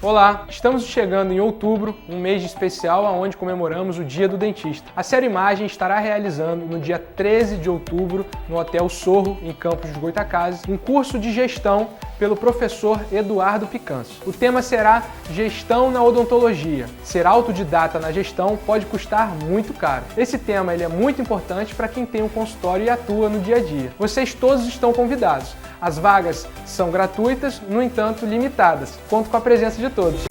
Olá, estamos chegando em outubro, um mês especial onde comemoramos o Dia do Dentista. A Sério Imagem estará realizando no dia 13 de outubro, no Hotel Sorro, em Campos dos Goytacazes, um curso de gestão pelo professor Eduardo Picanso. O tema será Gestão na Odontologia. Ser autodidata na gestão pode custar muito caro. Esse tema é muito importante para quem tem um consultório e atua no dia a dia. Vocês todos estão convidados. As vagas são gratuitas, no entanto limitadas. Conto com a presença de todos.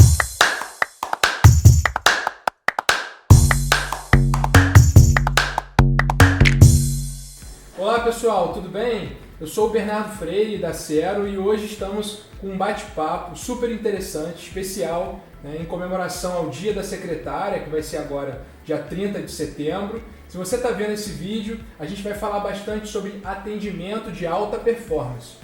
Olá pessoal, tudo bem? Eu sou o Bernardo Freire da Cero e hoje estamos com um bate-papo super interessante, especial, em comemoração ao Dia da Secretária, que vai ser agora dia 30 de setembro. Se você está vendo esse vídeo, a gente vai falar bastante sobre atendimento de alta performance.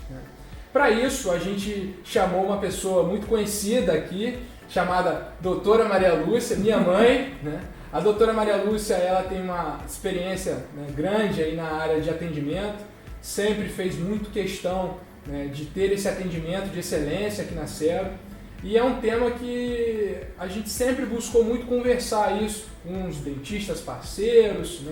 Para isso, a gente chamou uma pessoa muito conhecida aqui, chamada Doutora Maria Lúcia, minha mãe. A Doutora Maria Lúcia, ela tem uma experiência grande aí na área de atendimento, sempre fez muito questão de ter esse atendimento de excelência aqui na Cero. E é um tema que a gente sempre buscou muito conversar isso com os dentistas parceiros,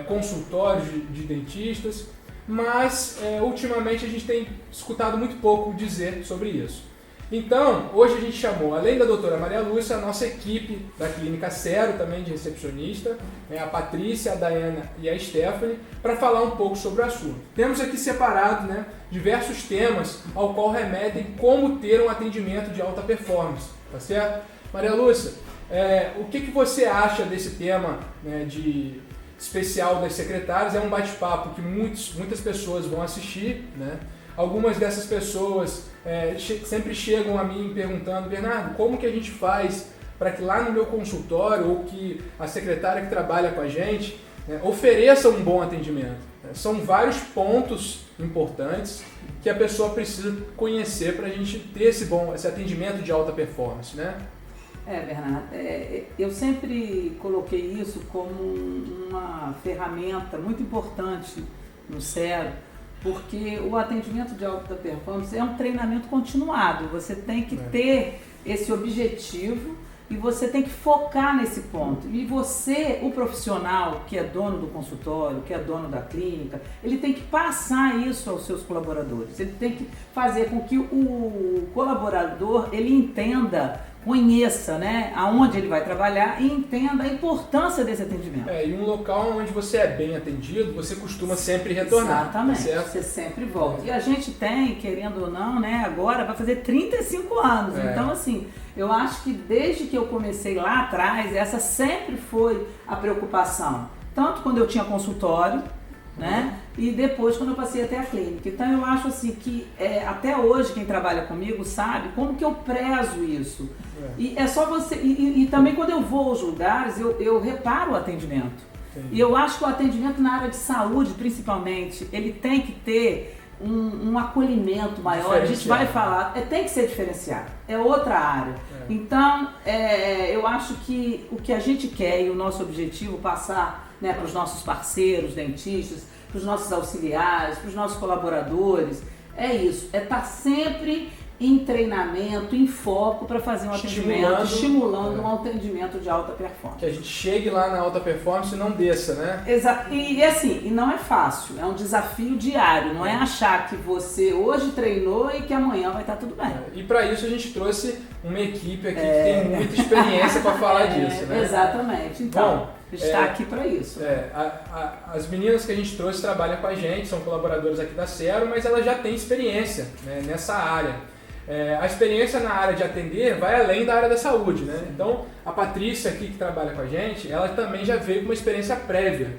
consultórios de dentistas, mas ultimamente a gente tem escutado muito pouco dizer sobre isso. Então, hoje a gente chamou, além da doutora Maria Lúcia, a nossa equipe da Clínica Cero, também de recepcionista, a Patrícia, a Dayana e a Stephanie, para falar um pouco sobre o assunto. Temos aqui separado diversos temas ao qual remetem como ter um atendimento de alta performance, tá certo? Maria Lúcia, o que você acha desse tema de especial das secretárias? É um bate-papo que muitas pessoas vão assistir, Algumas dessas pessoas sempre chegam a mim perguntando: Bernardo, como que a gente faz para que lá no meu consultório ou que a secretária que trabalha com a gente ofereça um bom atendimento? São vários pontos importantes que a pessoa precisa conhecer para a gente ter esse atendimento de alta performance, Bernardo, eu sempre coloquei isso como uma ferramenta muito importante no Cero, porque o atendimento de alta performance é um treinamento continuado. Você tem que ter esse objetivo e você tem que focar nesse ponto. E você, o profissional que é dono do consultório, que é dono da clínica, ele tem que passar isso aos seus colaboradores. Ele tem que fazer com que o colaborador ele entenda, conheça aonde ele vai trabalhar e entenda a importância desse atendimento. E um local onde você é bem atendido, você costuma sempre retornar. Exatamente, certo? Você sempre volta. E a gente tem, querendo ou não, agora vai fazer 35 anos. Então, assim, eu acho que desde que eu comecei lá atrás, essa sempre foi a preocupação. Tanto quando eu tinha consultório, e depois quando eu passei até a clínica. Então eu acho assim que até hoje quem trabalha comigo sabe como que eu prezo isso. E é só você. E também quando eu vou aos lugares, eu reparo o atendimento. E eu acho que o atendimento na área de saúde, principalmente, ele tem que ter um acolhimento maior. A gente vai falar, tem que ser diferenciado. É outra área. Então, eu acho que o que a gente quer e o nosso objetivo passar para os nossos parceiros, dentistas, para os nossos auxiliares, para os nossos colaboradores, é isso, estar sempre em treinamento, em foco para fazer um atendimento, estimulando um atendimento de alta performance. Que a gente chegue lá na alta performance e não desça, Exato. E assim, não é fácil, é um desafio diário, não é achar que você hoje treinou e que amanhã vai estar tudo bem. E para isso a gente trouxe uma equipe aqui que tem muita experiência para falar disso, Exatamente. Então, está aqui para isso. As meninas que a gente trouxe trabalham com a gente, são colaboradoras aqui da Cero, mas elas já têm experiência nessa área. A experiência na área de atender vai além da área da saúde, Então, a Patrícia aqui que trabalha com a gente, ela também já veio com uma experiência prévia,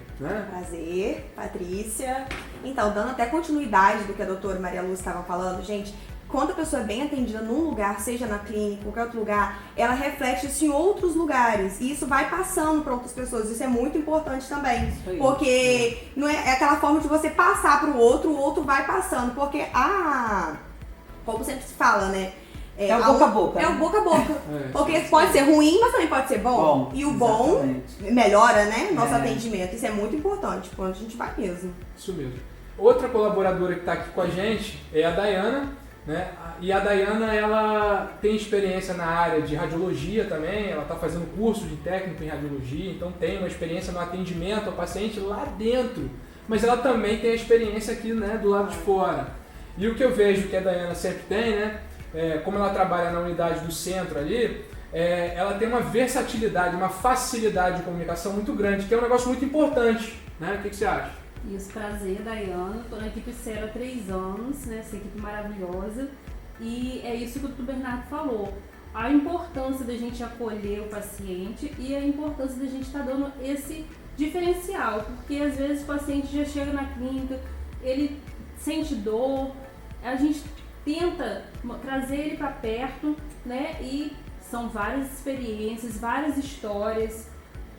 Prazer, Patrícia. Então, dando até continuidade do que a doutora Maria Lúcia estava falando, gente, quando a pessoa é bem atendida num lugar, seja na clínica, qualquer outro lugar, ela reflete isso em outros lugares. E isso vai passando para outras pessoas. Isso é muito importante também. Porque não é aquela forma de você passar para o outro vai passando. Porque como sempre se fala, é o boca a boca. É o boca a boca. Porque pode ser ruim, mas também pode ser bom. E o bom melhora, nosso atendimento. Isso é muito importante quando a gente vai mesmo. Isso mesmo. Outra colaboradora que está aqui com a gente é a Dayana. né? E a Dayana, ela tem experiência na área de radiologia também, ela está fazendo curso de técnico em radiologia, então tem uma experiência no atendimento ao paciente lá dentro, mas ela também tem a experiência aqui, né, do lado de fora. E o que eu vejo que a Dayana sempre tem, né, como ela trabalha na unidade do centro ali, ela tem uma versatilidade, uma facilidade de comunicação muito grande, que é um negócio muito importante, né? O que você acha? Isso, prazer, Dayana. Estou na equipe Cero há 3 anos, né? Essa equipe maravilhosa. E é isso que o Dr. Bernardo falou. A importância da gente acolher o paciente e a importância da gente estar dando esse diferencial. Porque às vezes o paciente já chega na clínica, ele sente dor, a gente tenta trazer ele para perto, né? E são várias experiências, várias histórias.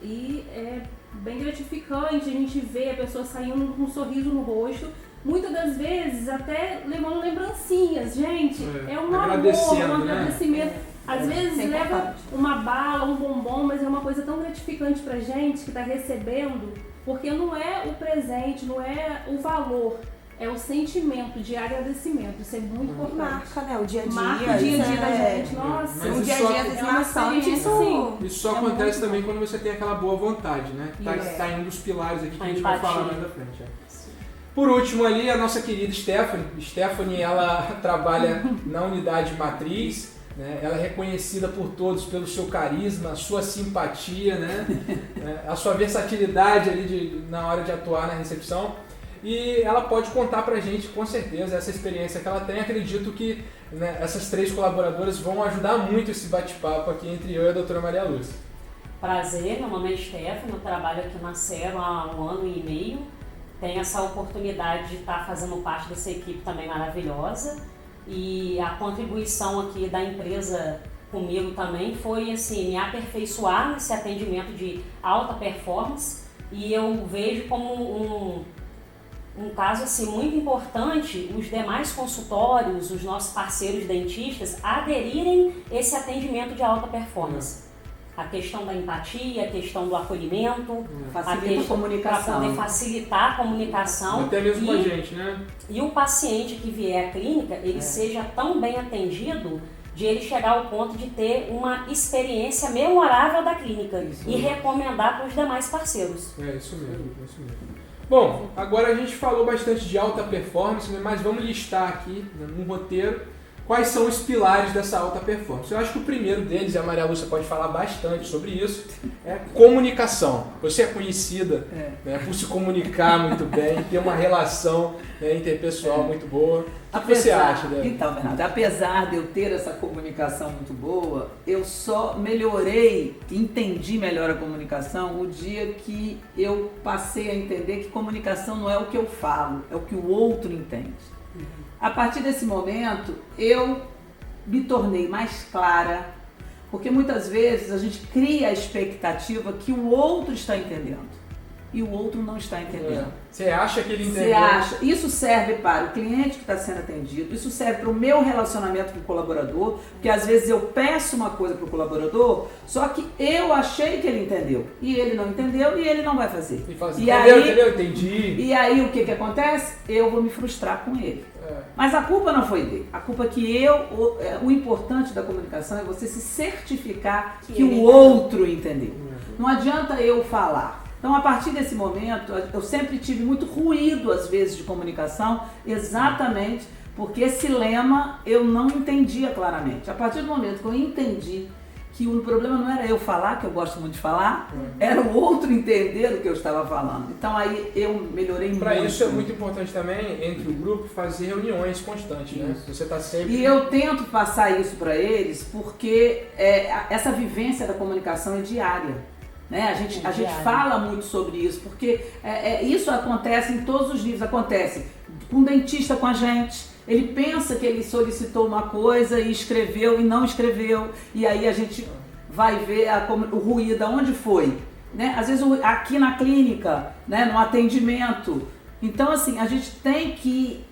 E é bem gratificante a gente ver a pessoa saindo com um sorriso no rosto, muitas das vezes até levando lembrancinhas, gente, é um amor, um agradecimento. Às vezes leva uma bala, um bombom, mas é uma coisa tão gratificante pra gente que tá recebendo, porque não é o presente, não é o valor, é o sentimento de agradecimento. Isso é muito importante. Marca, né? O dia a dia. Marca o dia a dia da gente. Nossa, o dia a dia da informação. Isso só acontece também quando você tem aquela boa vontade, né? Tá em um dos pilares aqui que a gente vai falar mais da frente. Por último ali, a nossa querida Stephanie. Stephanie, ela trabalha na unidade matriz, né? Ela é reconhecida por todos pelo seu carisma, a sua simpatia, né? A sua versatilidade ali na hora de atuar na recepção. E ela pode contar pra gente, com certeza, essa experiência que ela tem. Acredito que, né, essas 3 colaboradoras vão ajudar muito esse bate-papo aqui entre eu e a doutora Maria Lúcia. Prazer, meu nome é Stephanie, eu trabalho aqui na Cero há 1 ano e meio. Tenho essa oportunidade de estar fazendo parte dessa equipe também maravilhosa. E a contribuição aqui da empresa comigo também foi assim, me aperfeiçoar nesse atendimento de alta performance. E eu vejo como um caso assim, muito importante os demais consultórios, os nossos parceiros dentistas aderirem a esse atendimento de alta performance. A questão da empatia, a questão do acolhimento, facilita a comunicação. Para poder facilitar a comunicação. Até mesmo com a gente, né? E o paciente que vier à clínica, ele seja tão bem atendido de ele chegar ao ponto de ter uma experiência memorável da clínica e recomendar para os demais parceiros. É isso mesmo, é isso mesmo. Bom, agora a gente falou bastante de alta performance, mas vamos listar aqui, né, no roteiro quais são os pilares dessa alta performance. Eu acho que o primeiro deles, e a Maria Lúcia pode falar bastante sobre isso, é comunicação. Você é conhecida, né, por se comunicar muito bem, ter uma relação, né, interpessoal muito boa. O que você acha dela? Então, Bernardo, apesar de eu ter essa comunicação muito boa, eu só melhorei, entendi melhor a comunicação o dia que eu passei a entender que comunicação não é o que eu falo, é o que o outro entende. A partir desse momento, eu me tornei mais clara, porque muitas vezes a gente cria a expectativa que o outro está entendendo e o outro não está entendendo. Você acha que ele entendeu? Você acha. Isso serve para o cliente que está sendo atendido, isso serve para o meu relacionamento com o colaborador, porque às vezes eu peço uma coisa para o colaborador, só que eu achei que ele entendeu, e ele não entendeu e ele não vai fazer. E fala assim, entendeu? Entendi. E aí o que acontece? Eu vou me frustrar com ele. Mas a culpa não foi dele. A culpa é que o importante da comunicação é você se certificar que o outro entendeu. Não adianta eu falar. Então, a partir desse momento, eu sempre tive muito ruído, às vezes, de comunicação, exatamente porque esse lema eu não entendia claramente. A partir do momento que eu entendi que o problema não era eu falar, que eu gosto muito de falar, era o outro entender do que eu estava falando. Então aí eu melhorei muito. Para isso é muito importante também, entre o grupo, fazer reuniões constantes, né? Você tá sempre... E eu tento passar isso para eles porque essa vivência da comunicação é diária. Né? A gente fala muito sobre isso, porque isso acontece em todos os níveis. Acontece com um dentista com a gente. Ele pensa que ele solicitou uma coisa e escreveu e não escreveu. E aí a gente vai ver o ruído, aonde foi. Né? Às vezes aqui na clínica, né? No atendimento. Então, assim, a gente tem que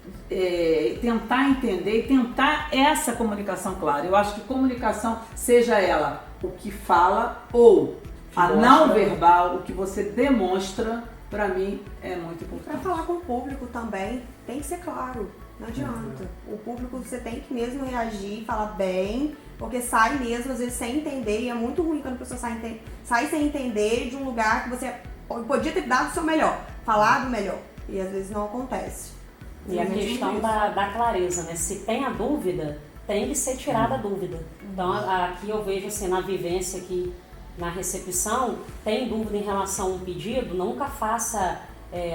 tentar entender e tentar essa comunicação clara. Eu acho que comunicação, seja ela o que fala ou a não verbal, o que você demonstra, para mim é muito importante. Para falar com o público também, tem que ser claro. Não adianta. O público você tem que mesmo reagir, falar bem, porque sai mesmo, às vezes, sem entender, e é muito ruim quando a pessoa sai sem entender de um lugar que você podia ter dado o seu melhor, falado melhor, e às vezes não acontece. E a questão da clareza, né? Se tem a dúvida, tem que ser tirada a dúvida. Então, aqui eu vejo assim, na vivência aqui na recepção, tem dúvida em relação a um pedido, nunca faça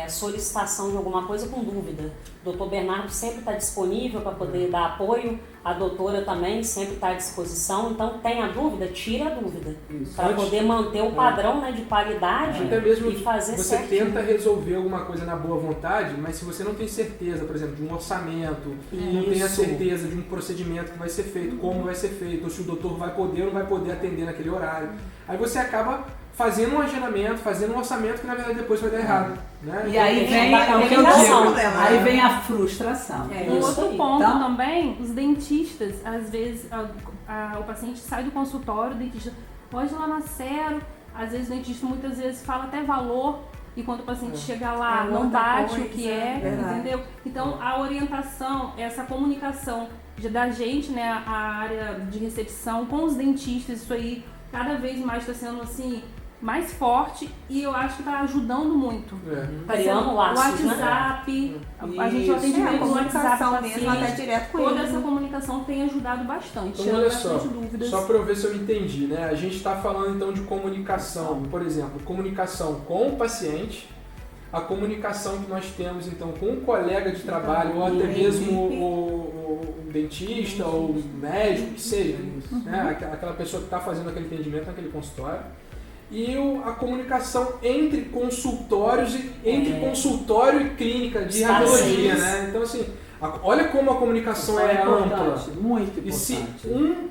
solicitação de alguma coisa com dúvida. O Dr. Bernardo sempre está disponível para poder dar apoio, a doutora também sempre está à disposição, então tem a dúvida, tira a dúvida, para poder manter o padrão, né, de qualidade até mesmo e fazer você certinho. tenta resolver alguma coisa na boa vontade, mas se você não tem certeza, por exemplo, de um orçamento, não tem a certeza de um procedimento que vai ser feito, como vai ser feito, ou se o doutor vai poder ou não vai poder atender naquele horário, aí você acaba fazendo um agendamento, fazendo um orçamento que na verdade depois vai dar errado. Né? E aí vem, aí vem a frustração. Um outro ponto então, também, os dentistas, às vezes o paciente sai do consultório, o dentista pode ir lá na Cero, às vezes o dentista muitas vezes fala até valor, e quando o paciente chega lá não bate o que entendeu? Então a orientação, essa comunicação da gente, né, a área de recepção com os dentistas, isso aí cada vez mais está sendo assim, mais forte, e eu acho que está ajudando muito. Criando laços, o WhatsApp, a gente atende mesmo no WhatsApp mesmo, até direto com toda ele. essa comunicação tem ajudado bastante. Então, olha só, dúvidas. só para eu ver se eu entendi, né? A gente está falando então de comunicação, por exemplo, comunicação com o paciente, a comunicação que nós temos então com o colega de trabalho, ou até mesmo o dentista, ou o médico, que seja, né? Aquela pessoa que está fazendo aquele atendimento naquele consultório. E a comunicação entre consultórios e consultório e clínica de radiologia, né? Então assim, olha como a comunicação é ampla. Muito importante. E se um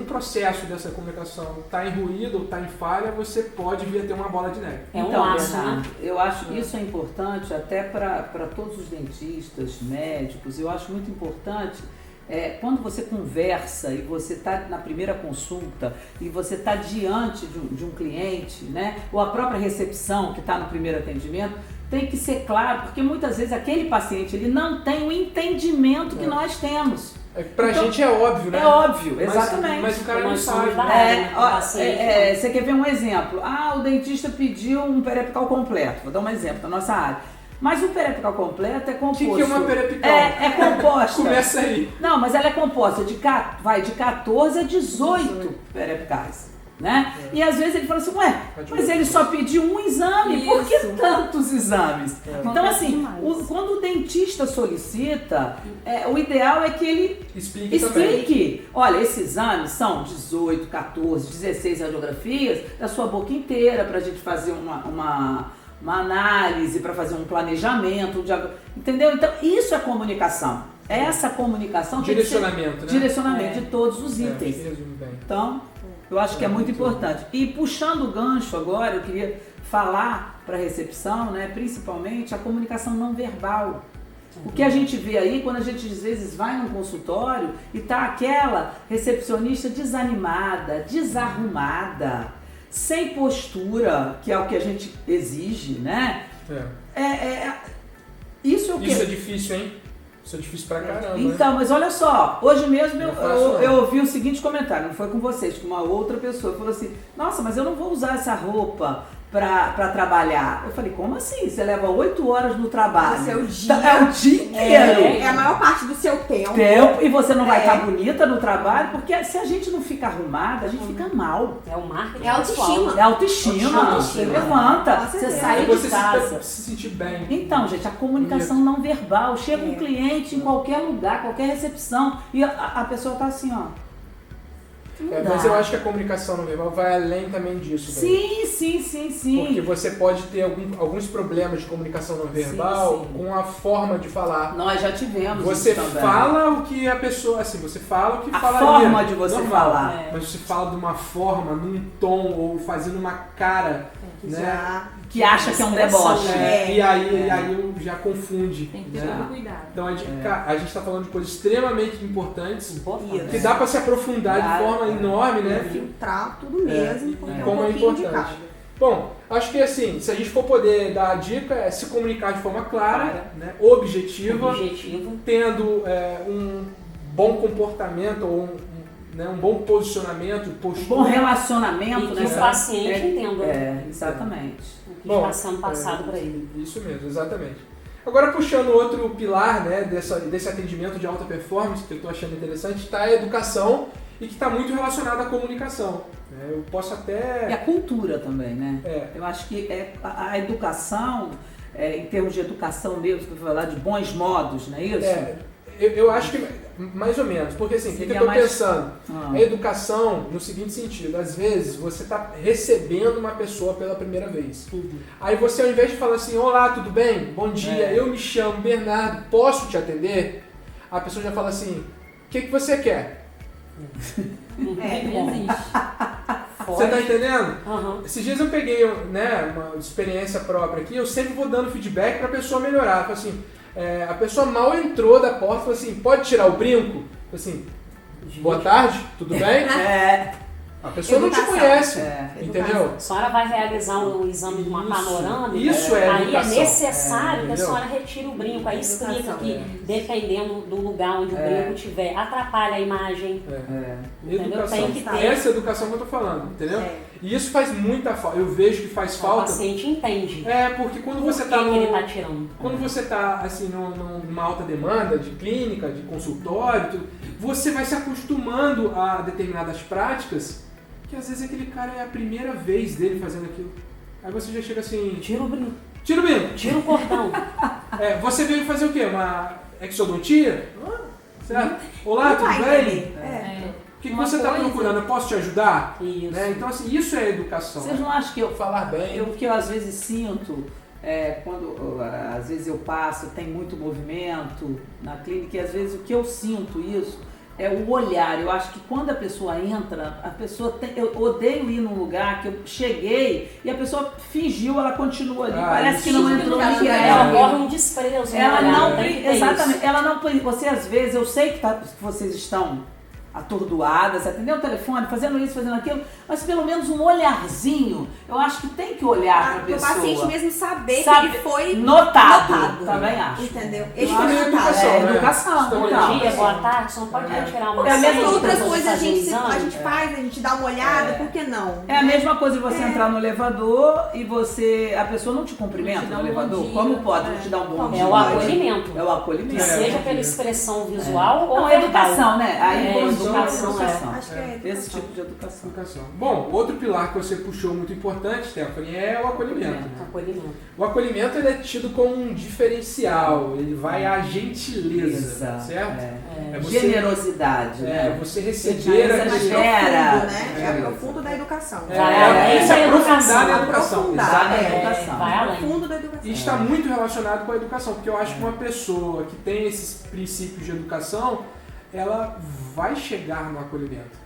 processo dessa comunicação está em ruído ou está em falha, você pode vir a ter uma bola de neve. Então, Bernardo, eu acho que isso é importante até para todos os dentistas, médicos. Eu acho muito importante quando você conversa e você está na primeira consulta e você está diante de um cliente, né, ou a própria recepção que está no primeiro atendimento, tem que ser claro, porque muitas vezes aquele paciente ele não tem o entendimento que nós temos. Pra gente é óbvio, né? É óbvio, exatamente. Mas o cara não sabe. Você quer ver um exemplo? O dentista pediu um periapical completo. Vou dar um exemplo da nossa área. Mas o periapical completo é composto... O que é uma periapical? É composta. Começa aí. Não, mas ela é composta de 14 a 18 periapicais. Né? E às vezes ele fala assim, mas ele só pediu um exame, por que tantos exames? Então assim, quando o dentista solicita, o ideal é que ele explique. Olha, esses exames são 18, 14, 16 radiografias da sua boca inteira, pra gente fazer uma análise, para fazer um planejamento, entendeu? Então isso é comunicação. Essa comunicação direcionamento, direcionamento de todos os itens. Então, eu acho que é muito importante. E puxando o gancho agora, eu queria falar para a recepção, né, principalmente a comunicação não verbal. O que a gente vê aí quando a gente às vezes vai num consultório e tá aquela recepcionista desanimada, desarrumada, sem postura, que é o que a gente exige, né? Isso é o quê? Isso é difícil, hein? Isso é difícil pra caramba. Então, mas olha só, hoje mesmo eu ouvi o seguinte comentário, não foi com vocês, com uma outra pessoa, falou assim, nossa, mas eu não vou usar essa roupa pra trabalhar. Eu falei, como assim? Você leva 8 horas no trabalho. O seu dia. É o dia inteiro. É a maior parte do seu tempo. E você não vai estar bonita no trabalho, porque se a gente não fica arrumada, a gente fica mal. É o marketing. É autoestima. É autoestima. Você levanta, você sai de casa. Você se sentir bem. Então, gente, a comunicação não verbal. Chega um cliente em qualquer lugar, qualquer recepção, e a pessoa tá assim, ó. Mas eu acho que a comunicação não verbal vai além também disso. Sim. Porque você pode ter alguns problemas de comunicação não verbal com a forma de falar. Nós já tivemos você isso também. Fala o que a pessoa, assim, você fala o que falaria. A forma de você normal, falar. Mas você fala de uma forma, num tom, ou fazendo uma cara, né? Que acha que é um deboche. E aí já confunde. Tem que ter todo cuidado. Então a gente está falando de coisas extremamente importantes que dá para se aprofundar de forma enorme, né? Filtrar tudo mesmo, porque como é um é pouquinho importante. de cada. Bom, acho que assim, se a gente for poder dar a dica, é se comunicar de forma clara, né, objetiva, tendo um bom comportamento ou um bom posicionamento, postura. Um bom relacionamento, e que o paciente entenda. Exatamente. O que está sendo passado para ele. Isso mesmo, exatamente. Agora, puxando outro pilar, né, desse atendimento de alta performance, que eu estou achando interessante, está a educação e que está muito relacionado à comunicação. Eu posso até... E a cultura também, né? Eu acho que a educação, em termos de educação mesmo, que eu vou falar de bons modos, não é isso? Eu acho que mais ou menos, porque assim, o que eu estou pensando? A educação no seguinte sentido, às vezes você está recebendo uma pessoa pela primeira vez. Aí você, ao invés de falar assim, olá, tudo bem? Bom dia, eu me chamo Bernardo, posso te atender? A pessoa já fala assim, o que você quer? Você tá entendendo? Esses dias eu peguei uma experiência própria aqui, eu sempre vou dando feedback para a pessoa melhorar. Falo assim, a pessoa mal entrou da porta e falou assim, pode tirar o brinco? Eu assim, boa tarde, tudo bem? A pessoa não te conhece, entendeu? A senhora vai realizar um exame de uma panorâmica, isso é aí educação. É necessário que a senhora retire o brinco, aí explica que dependendo do lugar onde o brinco estiver, atrapalha a imagem. Educação. Tem que ter. Essa educação que eu tô falando, entendeu? E isso faz muita falta, eu vejo que faz falta. O paciente entende. Porque quando Por você que tá que ele tá tirando? Quando você tá assim numa alta demanda de clínica, de consultório, tudo, você vai se acostumando a determinadas práticas que às vezes aquele cara é a primeira vez dele fazendo aquilo. Aí você já chega assim... Tira o brinco. Tira o brinco. Tira o cordão. Você veio fazer o quê? Uma exodontia? Certo? Olá, tudo bem? O que você está procurando? Eu posso te ajudar? Isso. Né? Então, assim, isso é educação. Vocês não acham que eu falar bem? O que eu às vezes sinto, quando às vezes eu passo, tem muito movimento na clínica, e às vezes o que eu sinto isso é o olhar. Eu acho que quando a pessoa entra, eu odeio ir num lugar que eu cheguei e a pessoa fingiu, ela continua ali, parece que não entrou ninguém. Ela corre um desprezo. Ela não, exatamente, ela não, você às vezes, eu sei que vocês estão atordoadas, atendendo o telefone, fazendo isso, fazendo aquilo, mas pelo menos um olharzinho, eu acho que tem que olhar para a pessoa. O paciente mesmo saber que ele foi notado. Também acho. Entendeu? Isso também é educação. Educação. Bom dia, boa tarde, você não pode retirar uma mesma outras coisas a gente faz, a gente dá uma olhada, por que não? É a mesma coisa você entrar no elevador e a pessoa não te cumprimenta no elevador. Como pode te dar um bom dia? É o acolhimento. É o acolhimento. Seja pela expressão visual ou não, verbal. Educação, né? Aí Educação. Acho que é esse tipo de educação. Bom, outro pilar que você puxou muito importante, Stephanie, é o acolhimento. O acolhimento ele é tido como um diferencial, ele vai à gentileza, certo? Você, generosidade, né? Você receber a pessoa. É profundo da educação. É se aprofundar na educação. Vai além. Profundo da educação. E está muito relacionado com a educação, porque eu acho que uma pessoa que tem esses princípios de educação, ela vai chegar no acolhimento.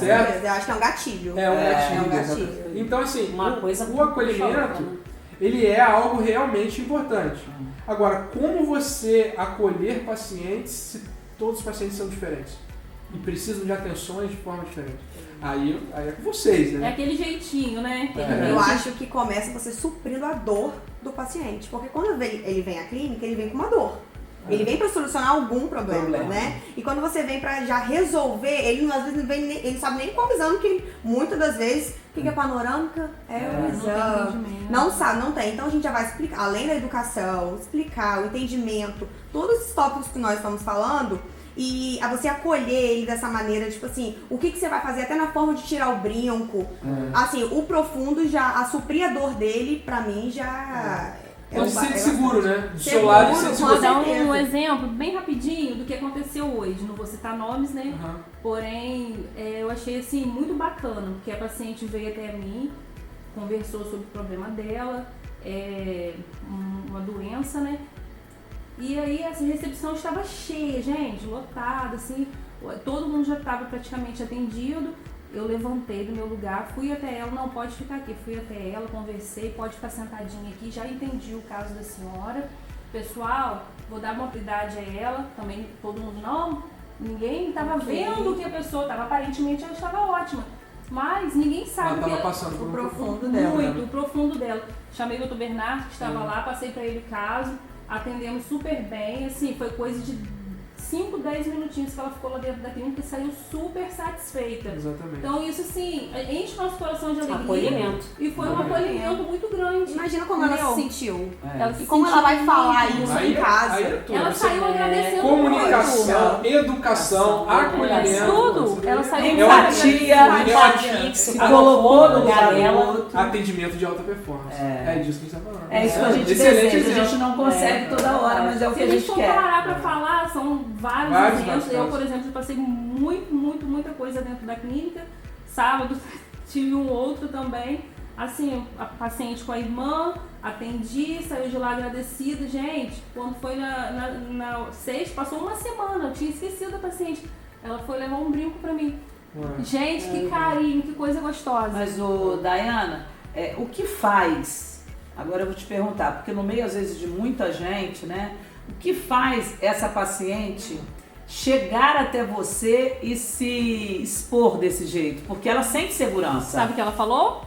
Certo? Eu acho que é um gatilho. É um gatilho. Então, assim, o acolhimento, ele é algo realmente importante. Agora, como você acolher pacientes se todos os pacientes são diferentes e precisam de atenções de forma diferente? Aí é com vocês, né? É aquele jeitinho, né? Eu acho que começa você suprindo a dor do paciente. Porque quando ele vem à clínica, ele vem com uma dor. Ele vem para solucionar algum problema, né? E quando você vem para já resolver, ele às vezes ele sabe nem qual exame, que muitas das vezes, o que é panorâmica? O exame. Não sabe, não tem. Então a gente já vai explicar, além da educação, explicar o entendimento, todos esses tópicos que nós estamos falando, e a você acolher ele dessa maneira, tipo assim, o que você vai fazer até na forma de tirar o brinco. Assim, o profundo já, a suprir a dor dele, pra mim já... Pode ser seguro, né? Do seu lado, você vou dar um exemplo bem rapidinho do que aconteceu hoje. Não vou citar nomes, né? Porém, eu achei assim muito bacana, porque a paciente veio até mim, conversou sobre o problema dela, uma doença, né? E aí essa recepção estava cheia, gente, lotada, assim, todo mundo já estava praticamente atendido. Eu levantei do meu lugar, fui até ela, não pode ficar aqui, fui até ela, conversei, pode ficar sentadinha aqui, já entendi o caso da senhora. Pessoal, vou dar uma prioridade a ela, também todo mundo não, ninguém estava vendo que a pessoa estava, aparentemente ela estava ótima. Mas ninguém sabe Ela tava passando por o um profundo dela. muito, o profundo dela. Chamei o Dr. Bernardo, que estava lá, passei para ele o caso, atendemos super bem, assim, foi coisa de 5, 10 minutinhos que ela ficou lá dentro da clínica e saiu super satisfeita. Exatamente. Então isso assim, enche nosso coração de alegria. Acolhimento. E foi um acolhimento muito grande. Imagina como ela Entendeu? se sentiu. Ela se E como sentiu ela vai falar muito. isso Aí em casa. aí é tudo. Ela Você- saiu agradecendo Comunicação, muito. educação, acolhimento. Tudo. Ela saiu Empatia, Empatia que se se colocou colocou no no lugar lugar dela. do outro. Atendimento de alta performance. É. É disso que a gente está falando. É isso que a gente Excelente deseja. A exemplo. gente não consegue toda hora, mas é o Se que a a gente gente for quer. parar pra falar, são vários Vários exemplos. Eu, casos. por exemplo, passei muita coisa dentro da clínica. Sábado tive um outro também. Assim, a paciente com a irmã, atendi, saiu de lá agradecida. Gente, quando foi na sexta, passou uma semana, eu tinha esquecido da paciente. Ela foi levar um brinco pra mim. Ué. Gente, que carinho, que coisa gostosa. Mas, Dayana, o que faz, agora eu vou te perguntar, porque no meio às vezes de muita gente, né, o que faz essa paciente chegar até você e se expor desse jeito? Porque ela sente segurança. Sabe o que ela falou?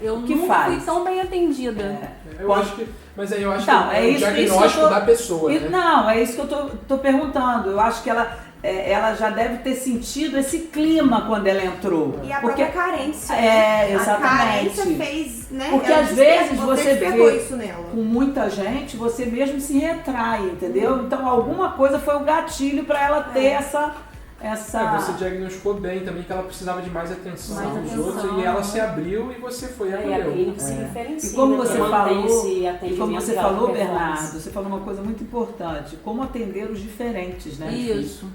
Eu o que nunca faz? fui tão bem atendida. Eu acho que, mas aí eu acho Então, que é o isso- diagnóstico isso que eu tô- da pessoa, né? Não, é isso que eu tô perguntando. Eu acho que ela já deve ter sentido esse clima quando ela entrou. E a porque própria carência. É, A exatamente. carência fez, né? Porque ela às vezes você despertou vê isso nela. com muita gente, você mesmo se retrai, entendeu? Então alguma coisa foi o gatilho para ela ter essa Você diagnosticou bem também que ela precisava de mais atenção Mais dos atenção, outros e ela né? se abriu e você foi e E a acolheu. clínica se diferencia. E como né, você que mantém falou, esse E como atendimento você de alta falou, performance. Bernardo, você falou uma coisa muito importante, como atender os diferentes, né? Isso.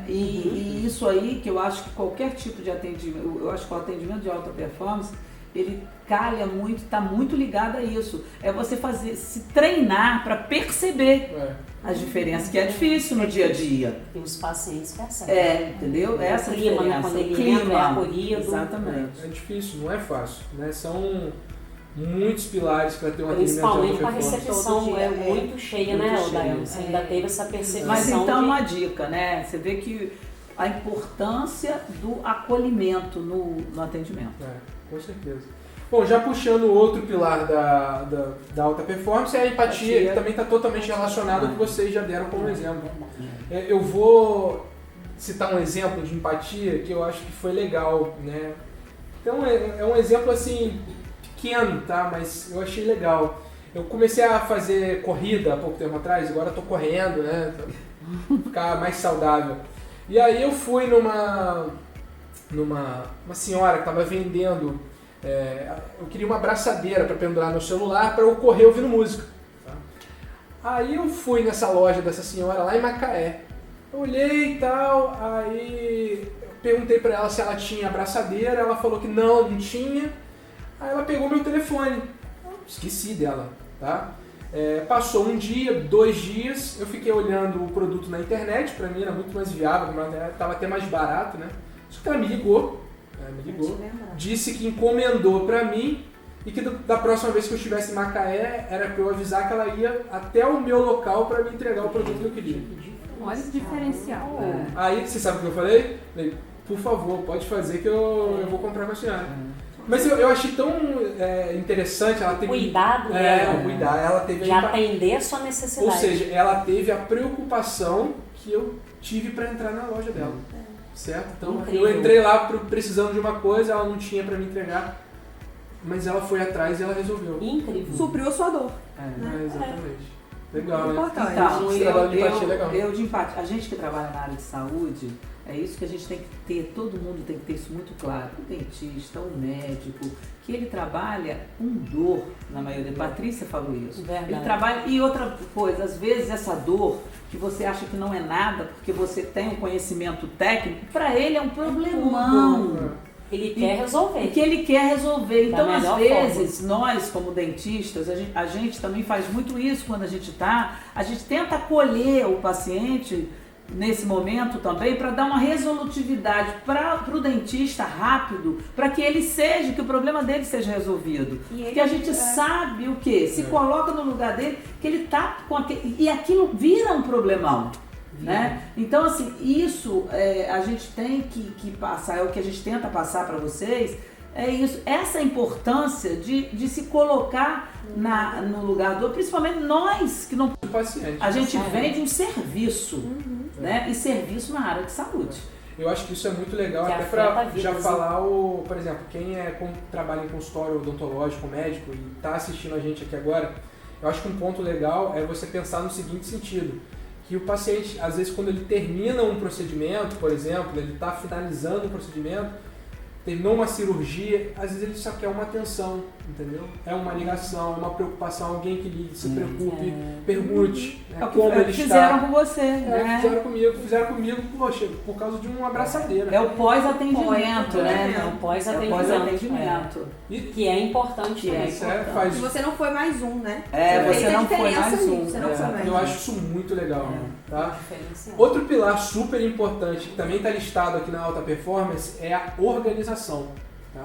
E isso aí que eu acho que qualquer tipo de atendimento, eu acho que o atendimento de alta performance, ele calha muito, está muito ligado a isso. É você se treinar para perceber as diferenças, que é difícil no dia a dia. E os pacientes percebem. Entendeu? Essa o clima, né? diferença, Quando o ele clima. entra, é acolhido. Exatamente. É difícil, não é fácil, né? São muitos pilares para ter um atendimento de alta Principalmente com a performance. recepção Todo dia, é muito cheia, né, muito Dayana? cheia. Você ainda teve essa percepção Mas então de... uma dica, né? Você vê que a importância do acolhimento no atendimento. Com certeza. Bom, já puxando o outro pilar da alta performance é a empatia, que também está totalmente relacionado ao que vocês já deram como exemplo. Eu vou citar um exemplo de empatia que eu acho que foi legal, né? Então é um exemplo assim pequeno, tá? Mas eu achei legal. Eu comecei a fazer corrida há pouco tempo atrás, agora estou correndo, né? Pra ficar mais saudável. E aí eu fui numa senhora que estava vendendo. Eu queria uma abraçadeira para pendurar no celular para eu correr ouvindo música. Tá? Aí eu fui nessa loja dessa senhora lá em Macaé. Eu olhei e tal, aí eu perguntei para ela se ela tinha abraçadeira, ela falou que não tinha. Aí ela pegou meu telefone. Eu esqueci dela, tá? Passou um dia, 2 dias, eu fiquei olhando o produto na internet, para mim era muito mais viável, estava até mais barato, né? Só que ela me ligou. Disse que encomendou pra mim e que da próxima vez que eu estivesse em Macaé era pra eu avisar que ela ia até o meu local pra me entregar o produto que eu queria. Olha esse diferencial. Aí, você sabe o que eu falei? Falei, por favor, pode fazer que eu vou comprar com a senhora. Mas eu achei tão interessante ela ter... Cuidado dela. Cuidar. Ela teve De atender a sua necessidade. Ou seja, ela teve a preocupação que eu tive pra entrar na loja dela. Certo? Então Incrível. eu entrei lá precisando de uma coisa, ela não tinha pra me entregar, mas ela foi atrás e ela resolveu. Incrível. Supriu a sua dor. Exatamente. Legal, né? Importante. Então, Esse trabalho de empatia é legal. de empatia. A gente que trabalha na área de saúde, é isso que a gente tem que ter, todo mundo tem que ter isso muito claro. O dentista, o médico, que ele trabalha com dor, na maioria. Patrícia falou isso. Verdade. Ele trabalha. E outra coisa, às vezes essa dor, que você acha que não é nada, porque você tem um conhecimento técnico, para ele é um problemão. Ele quer resolver. Que ele quer resolver. Da Então, às melhor vezes, nós como dentistas, a gente também faz muito isso quando a gente tenta acolher o paciente nesse momento também para dar uma resolutividade para o dentista rápido, para que que o problema dele seja resolvido. Porque a gente sabe o quê? Se coloca no lugar dele, que ele tá com aquele, e aquilo vira um problemão. né? Então, assim, isso a gente tem que passar, é o que a gente tenta passar para vocês, é isso, essa importância de se colocar no lugar do, principalmente nós que não... Do paciente. A gente vende um serviço, né? E serviço na área de saúde. Eu acho que isso é muito legal, Que até afeta a para vida, já né? falar, por exemplo, quem trabalha em consultório odontológico, médico e está assistindo a gente aqui agora, eu acho que um ponto legal é você pensar no seguinte sentido, que o paciente, às vezes, quando ele termina um procedimento, por exemplo, ele está finalizando um procedimento, terminou uma cirurgia, às vezes ele só quer uma atenção, entendeu? É uma ligação, é uma preocupação, alguém que ligue, se preocupe, pergunte, né, É o como que ele fizeram está. com você, né? Fizeram comigo, poxa, por causa de uma abraçadeira. É o pós-atendimento, né? É o pós-atendimento. Pós-atendimento. Que é importante também. Isso faz... E você não foi mais um, né? Você não foi diferença mais um. nisso, você não foi mais Eu um. acho isso muito legal, tá? Diferencial. Outro pilar super importante, que também está listado aqui na alta performance, é a organização. Tá?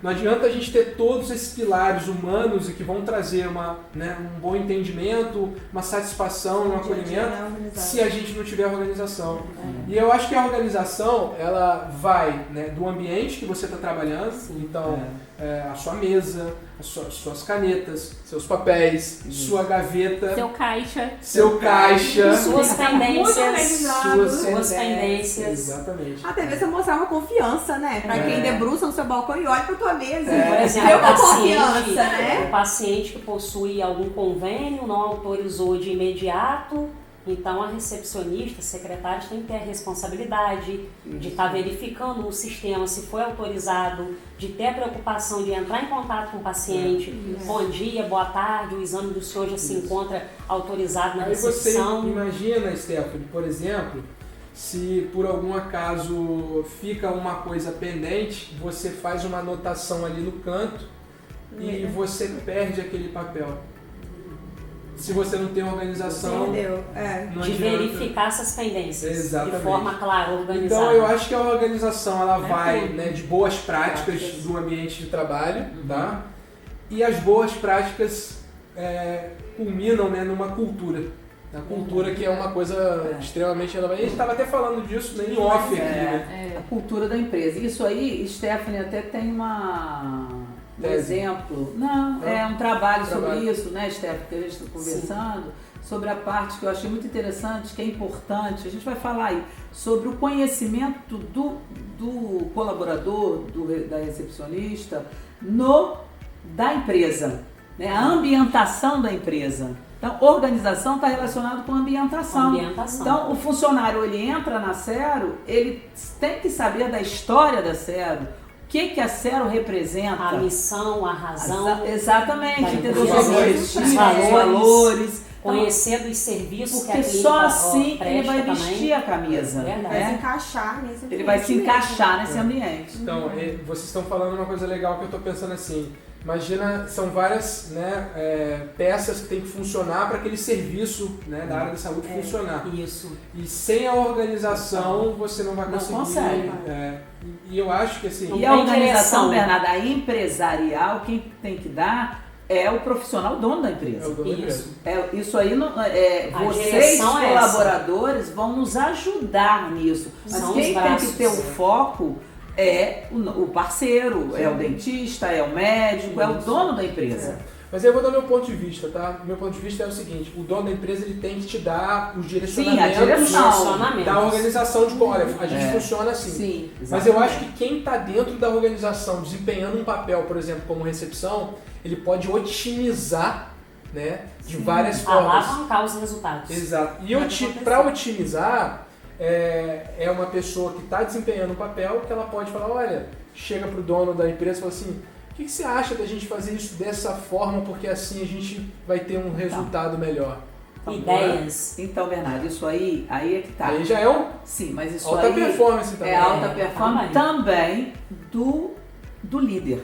Não adianta a gente ter todos esses pilares humanos e que vão trazer um bom entendimento, uma satisfação, um acolhimento, se a gente não tiver organização. E eu acho que a organização, ela vai do ambiente que você está trabalhando, então a sua mesa, suas canetas, seus papéis, sua gaveta, seu caixa. Suas tendências. suas tendências. Exatamente. Até mesmo você mostrar uma confiança, né? Pra quem debruça no seu balcão e olha pra tua mesa. Por exemplo, Deu o uma confiança, né? paciente que possui algum convênio, não autorizou de imediato, então a recepcionista, a secretária tem que ter a responsabilidade de estar verificando o sistema, se foi autorizado, de ter a preocupação de entrar em contato com o paciente. Bom dia, boa tarde, o exame do senhor já se encontra autorizado na Aí você recepção. imagina, Stephanie, por exemplo, se por algum acaso fica uma coisa pendente, você faz uma anotação ali no canto e você perde aquele papel. Se você não tem organização, Entendeu? não De adianta. verificar essas pendências Exatamente. de forma clara, organizada. Então eu acho que a organização ela vai de boas práticas do ambiente de trabalho, tá? E as boas práticas culminam numa cultura. A cultura que é uma coisa extremamente relevante. A gente estava até falando disso em off aqui, né? A cultura da empresa. Isso aí, Stephanie até tem um exemplo. Não, é um trabalho sobre isso, né, Stephanie, que a gente está conversando, sobre a parte que eu achei muito interessante, que é importante. A gente vai falar aí sobre o conhecimento do colaborador, da recepcionista, da empresa, né? A ambientação da empresa. Então, organização está relacionado com ambientação. Então, o funcionário, ele entra na Cero, ele tem que saber da história da Cero, o que a Cero representa. A missão, a razão. Exatamente, entender os valores. Conhecer dos serviços porque que a clínica só assim ele vai presta vestir também. a camisa. Verdade. Vai se Né? encaixar nesse ambiente. Ele vai se encaixar mesmo. nesse ambiente. Então, vocês estão falando uma coisa legal que eu estou pensando assim. Imagina, são várias peças que tem que funcionar para aquele serviço da área da saúde funcionar. Isso. E sem a organização você não vai Não conseguir. consegue. E eu acho que assim. E a organização, direção. Bernardo, a empresarial, quem tem que dar é o profissional dono da empresa. É o dono da empresa. Isso aí, vocês, direção é colaboradores, vão nos ajudar nisso. Mas São quem os tem braços. que ter o foco é o parceiro, é o dentista, é o médico, é o dono da empresa. Mas aí eu vou dar meu ponto de vista, tá? Meu ponto de vista é o seguinte, o dono da empresa ele tem que te dar os direcionamentos direção. da organização de olha, a gente funciona assim. Sim, Mas eu acho que quem está dentro da organização, desempenhando um papel, por exemplo, como recepção, ele pode otimizar de várias formas. Alavancar os resultados. Exato. E para otimizar, é uma pessoa que está desempenhando um papel que ela pode falar, olha, chega para o dono da empresa e fala assim, o que você acha da gente fazer isso dessa forma, porque assim a gente vai ter um resultado melhor? Ideias. Então, Bernardo, isso aí é que tá. Aí já é um Sim, mas isso alta aí performance também. é alta performance também do líder.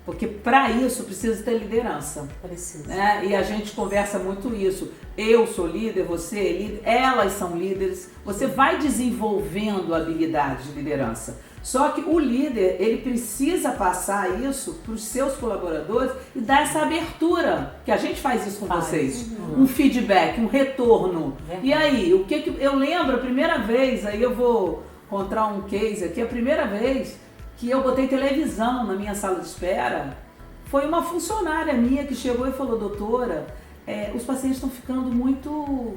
Porque para isso precisa ter liderança. Precisa. Né? E a gente conversa muito isso. Eu sou líder, você é líder, elas são líderes. Você vai desenvolvendo habilidades de liderança. Só que o líder, ele precisa passar isso para os seus colaboradores e dar essa abertura, que a gente faz isso com vocês. Um feedback, um retorno. E aí, o que eu lembro a primeira vez, aí eu vou contar um case aqui, a primeira vez que eu botei televisão na minha sala de espera, foi uma funcionária minha que chegou e falou: doutora, os pacientes estão ficando muito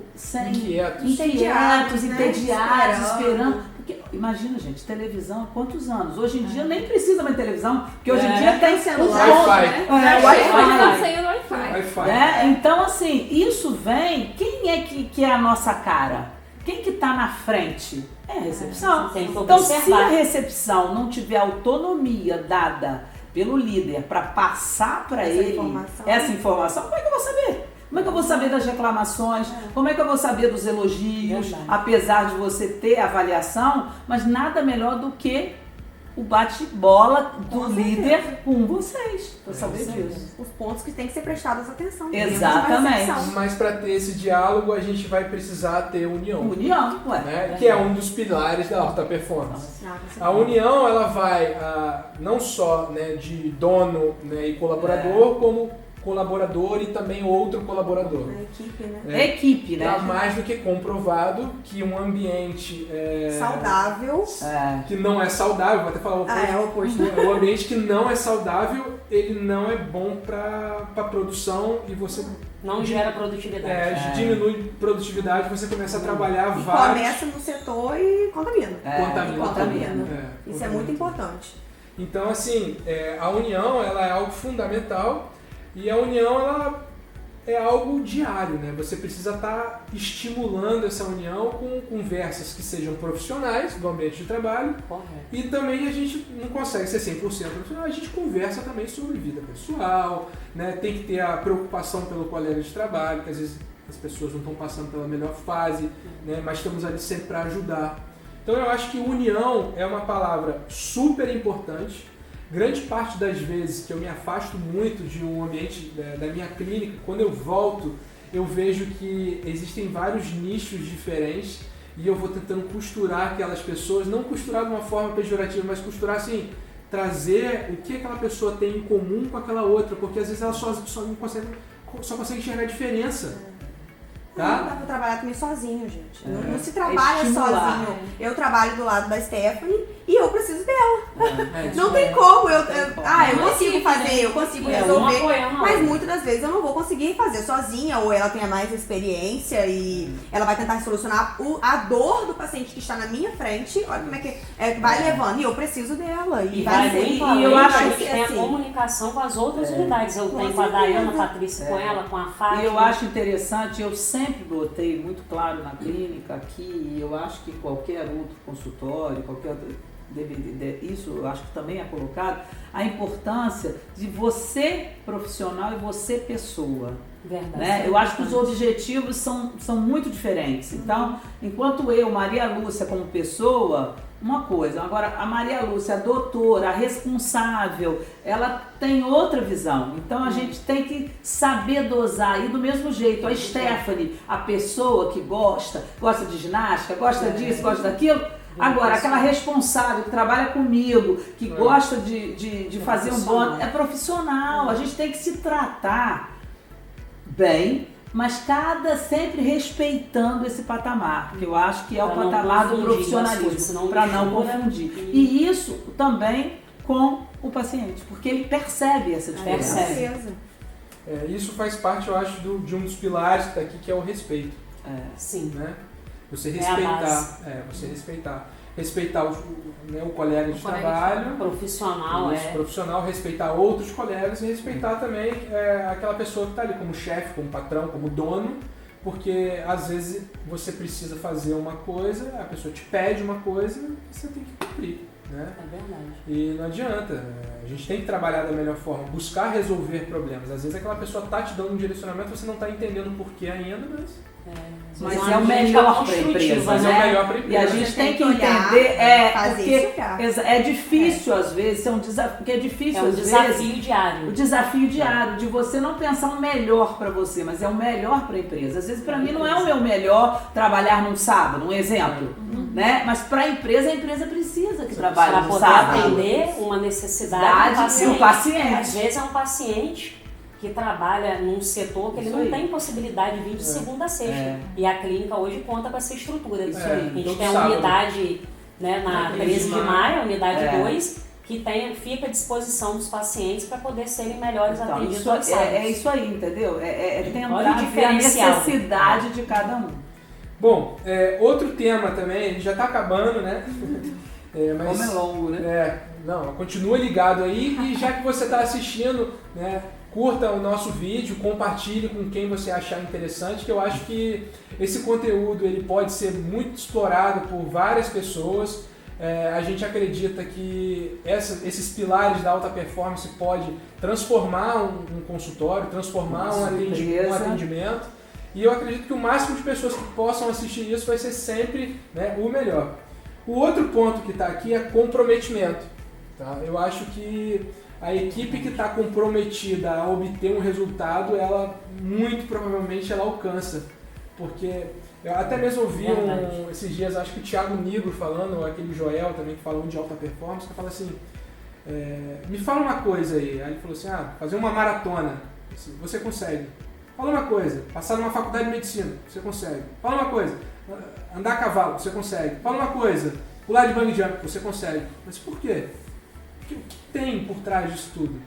entediados, esperando. Porque, imagina, gente, televisão há quantos anos? Hoje em dia nem precisa mais de televisão, porque hoje em dia tem celular. Wi-Fi. Então, assim, isso vem. Quem é que é a nossa cara? Quem que está na frente? É a recepção. Então, se a recepção não tiver autonomia dada pelo líder para passar para ele essa informação, como é que eu vou saber? Como é que eu vou saber das reclamações? Como é que eu vou saber dos elogios? Apesar de você ter avaliação, mas nada melhor do que o bate-bola do líder com vocês, para saber disso. Os pontos que tem que ser prestados atenção. Exatamente. Mas para ter esse diálogo, a gente vai precisar ter união. União, né? Que é um dos pilares da alta performance. A união, ela vai não só, né, de dono, né, e colaborador, como colaborador e também outro colaborador. A equipe, né? Equipe, né? Tá mais do que comprovado que um ambiente saudável, que não é saudável, vou até falar o oposto. É o oposto. O ambiente que não é saudável, ele não é bom para produção e você não gera produtividade. Diminui produtividade, você começa a trabalhar começa no setor e contamina. Contamina. Isso é muito importante. Então, assim, a união, ela é algo fundamental. E a união, ela é algo diário, né? Você precisa estar estimulando essa união com conversas que sejam profissionais do ambiente de trabalho. Correto. E também a gente não consegue ser 100% profissional, a gente conversa também sobre vida pessoal, né? Tem que ter a preocupação pelo colega de trabalho, que às vezes as pessoas não estão passando pela melhor fase, né? Mas estamos ali sempre para ajudar. Então eu acho que união é uma palavra super importante. Grande parte das vezes que eu me afasto muito de um ambiente da minha clínica, quando eu volto, eu vejo que existem vários nichos diferentes e eu vou tentando costurar aquelas pessoas, não costurar de uma forma pejorativa, mas costurar assim, trazer o que aquela pessoa tem em comum com aquela outra, porque às vezes ela só consegue enxergar a diferença. Tá? Não dá pra trabalhar também sozinho, gente. Não se trabalha sozinho. Eu trabalho do lado da Stephanie e eu preciso dela. Não tem como. Eu consigo fazer, eu consigo resolver. Mas muitas das vezes eu não vou conseguir fazer sozinha, ou ela tenha mais experiência e ela vai tentar solucionar a dor do paciente que está na minha frente. Olha como é que vai levando. E eu preciso dela. E eu acho que tem a comunicação com as outras unidades. Eu tenho com a Dayana, a Patrícia com ela, com a Fátima. E eu acho interessante, eu sempre botei muito claro na clínica aqui, e eu acho que qualquer outro consultório, qualquer outro isso eu acho que também é colocado, a importância de você profissional e você pessoa. Verdade. Né? Eu acho que os objetivos são muito diferentes. Então, enquanto eu, Maria Lúcia, como pessoa, uma coisa. Agora, a Maria Lúcia, a doutora, a responsável, ela tem outra visão. Então, a gente tem que saber dosar. E do mesmo jeito, a Stephanie, a pessoa que gosta de ginástica, gosta disso, gosta daquilo. Agora, aquela responsável que trabalha comigo, que gosta de fazer um bom... É profissional. A gente tem que se tratar bem, mas sempre respeitando esse patamar, que eu acho que é o patamar do profissionalismo, para não confundir. E isso também com o paciente, porque ele percebe essa diferença. Isso faz parte, eu acho, de um dos pilares que está aqui, que é o respeito. Sim. Né? Você respeitar. Respeitar o colega de trabalho, profissional, respeitar outros colegas e respeitar também aquela pessoa que está ali como chefe, como patrão, como dono, porque às vezes você precisa fazer uma coisa, a pessoa te pede uma coisa e você tem que cumprir. Né? É verdade. E não adianta, a gente tem que trabalhar da melhor forma, buscar resolver problemas. Às vezes aquela pessoa está te dando um direcionamento, você não está entendendo o porquê ainda, mas Mas uma é o crítica melhor para a construtiva, empresa, Mas é o né? melhor para a E empresa. a gente Você tem que olhar, entender, fazer porque isso já. é difícil às vezes, é um desafio, porque é difícil É um às desafio vezes, diário. o desafio diário de você não pensar o melhor para você, mas é o melhor para a empresa. Às vezes para mim não é o meu melhor trabalhar num sábado, um exemplo, né? Mas para a empresa precisa que trabalhe Para no poder sábado. atender uma necessidade Cidade do e o paciente. Às vezes é um paciente que trabalha num setor que ele Isso não aí. tem possibilidade de vir de segunda a sexta. É. E a clínica hoje conta com essa estrutura. Isso aí. A gente Todo tem a sábado. unidade, né, na 13 de maio, a unidade É. 2, que fica à disposição dos pacientes para poder serem melhores Então, atendidos isso aos sábados. é isso aí, entendeu? É Olha tentar o ver a diferencial. necessidade de cada um. Bom, outro tema também, a gente já está acabando, né? Mas, Como é longo, né? não, continua ligado aí e já que você está assistindo, né, curta o nosso vídeo, compartilhe com quem você achar interessante, que eu acho que esse conteúdo ele pode ser muito explorado por várias pessoas. A gente acredita que esses pilares da alta performance pode transformar um consultório, transformar um atendimento. E eu acredito que o máximo de pessoas que possam assistir isso vai ser sempre, né, o melhor. O outro ponto que está aqui é comprometimento. Tá? Eu acho que a equipe que está comprometida a obter um resultado, ela muito provavelmente ela alcança. Porque eu até mesmo ouvi esses dias, acho que o Thiago Nigro falando, ou aquele Joel também que falando de alta performance, que fala assim, me fala uma coisa aí. Aí ele falou assim, fazer uma maratona, assim, você consegue. Fala uma coisa, passar numa faculdade de medicina, você consegue. Fala uma coisa, andar a cavalo, você consegue. Fala uma coisa, pular de bungee jump, você consegue. Mas por quê? O que tem por trás disso tudo?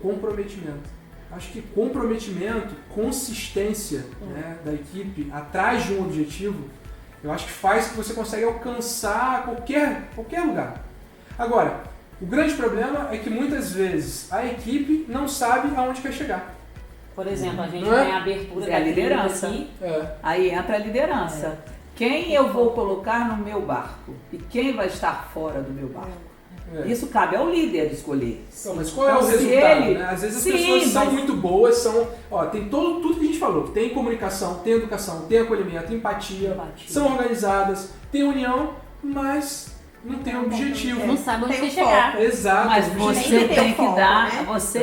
Comprometimento. Acho que comprometimento, consistência, né, da equipe atrás de um objetivo, eu acho que faz que você consegue alcançar qualquer lugar. Agora, o grande problema é que muitas vezes a equipe não sabe aonde quer chegar. Por exemplo, a gente Não é? tem a abertura É da a liderança. clínica aqui. Aí entra a liderança. Quem eu vou colocar no meu barco e quem vai estar fora do meu barco? Isso cabe ao líder escolher. Então, mas qual é o Então, se resultado? ele- Né? Às vezes as Sim, pessoas são mas- muito boas, tem tudo que a gente falou. Tem comunicação, tem educação, tem acolhimento, empatia, são organizadas, tem união, mas não tem objetivo. Não sabe onde Tem quer um chegar. Exato. Mas objetivo. você tem que ter tem o que foco, dar, né? você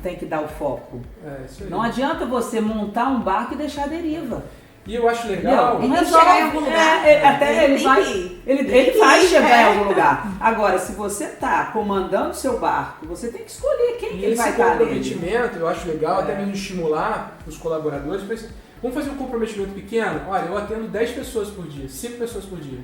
tem que dar o foco. Isso aí. Não adianta você montar um barco e deixar a deriva. E eu acho legal. Não Tem que resolve. chegar em algum lugar. Até ele Tem vai, que ir. ele vai chegar em algum lugar. Agora, se você está comandando o seu barco, você tem que escolher quem E que ele vai esse estar nele. comprometimento, eu acho legal, até mesmo estimular os colaboradores. Vamos fazer um comprometimento pequeno? Olha, eu atendo 10 pessoas por dia, 5 pessoas por dia.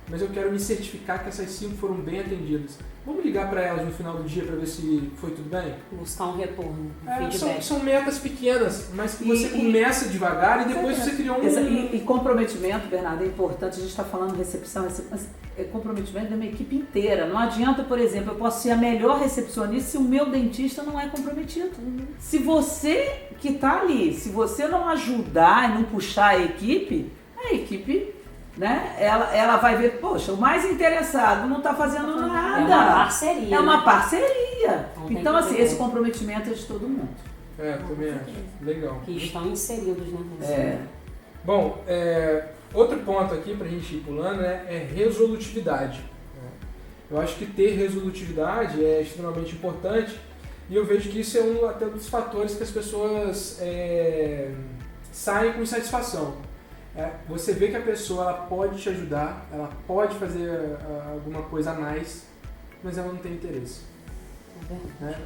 Mas eu quero me certificar que essas 5 foram bem atendidas. Vamos ligar para elas no final do dia para ver se foi tudo bem? Buscar um retorno, um feedback. São metas pequenas, mas que você começa devagar e depois você cria um... E comprometimento, Bernardo, é importante. A gente está falando recepção, mas é comprometimento de uma equipe inteira. Não adianta, por exemplo, eu posso ser a melhor recepcionista se o meu dentista não é comprometido. Se você que está ali, se você não ajudar e não puxar a equipe, né, ela vai ver, poxa, o mais interessado não está fazendo nada. É uma parceria. É uma né? parceria. Não tem Então, que assim, ter esse como. comprometimento é de todo mundo. Também acho. Legal. Que estão inseridos, né? Bom, outro ponto aqui para a gente ir pulando, né, é resolutividade. Eu acho que ter resolutividade é extremamente importante e eu vejo que isso é até um dos fatores que as pessoas saem com insatisfação. Você vê que a pessoa ela pode te ajudar, ela pode fazer alguma coisa a mais, mas ela não tem interesse.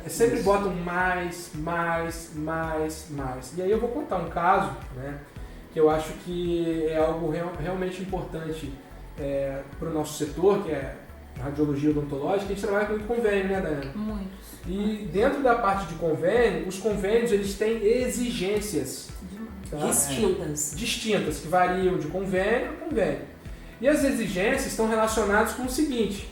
Sempre botam mais. E aí eu vou contar um caso, né, que eu acho que é algo realmente importante para o nosso setor, que é a radiologia odontológica. A gente trabalha com muito convênio, né, Daiane? Muitos. E dentro da parte de convênio, os convênios eles têm exigências, tá? Distintas, que variam de convênio a convênio. E as exigências estão relacionadas com o seguinte: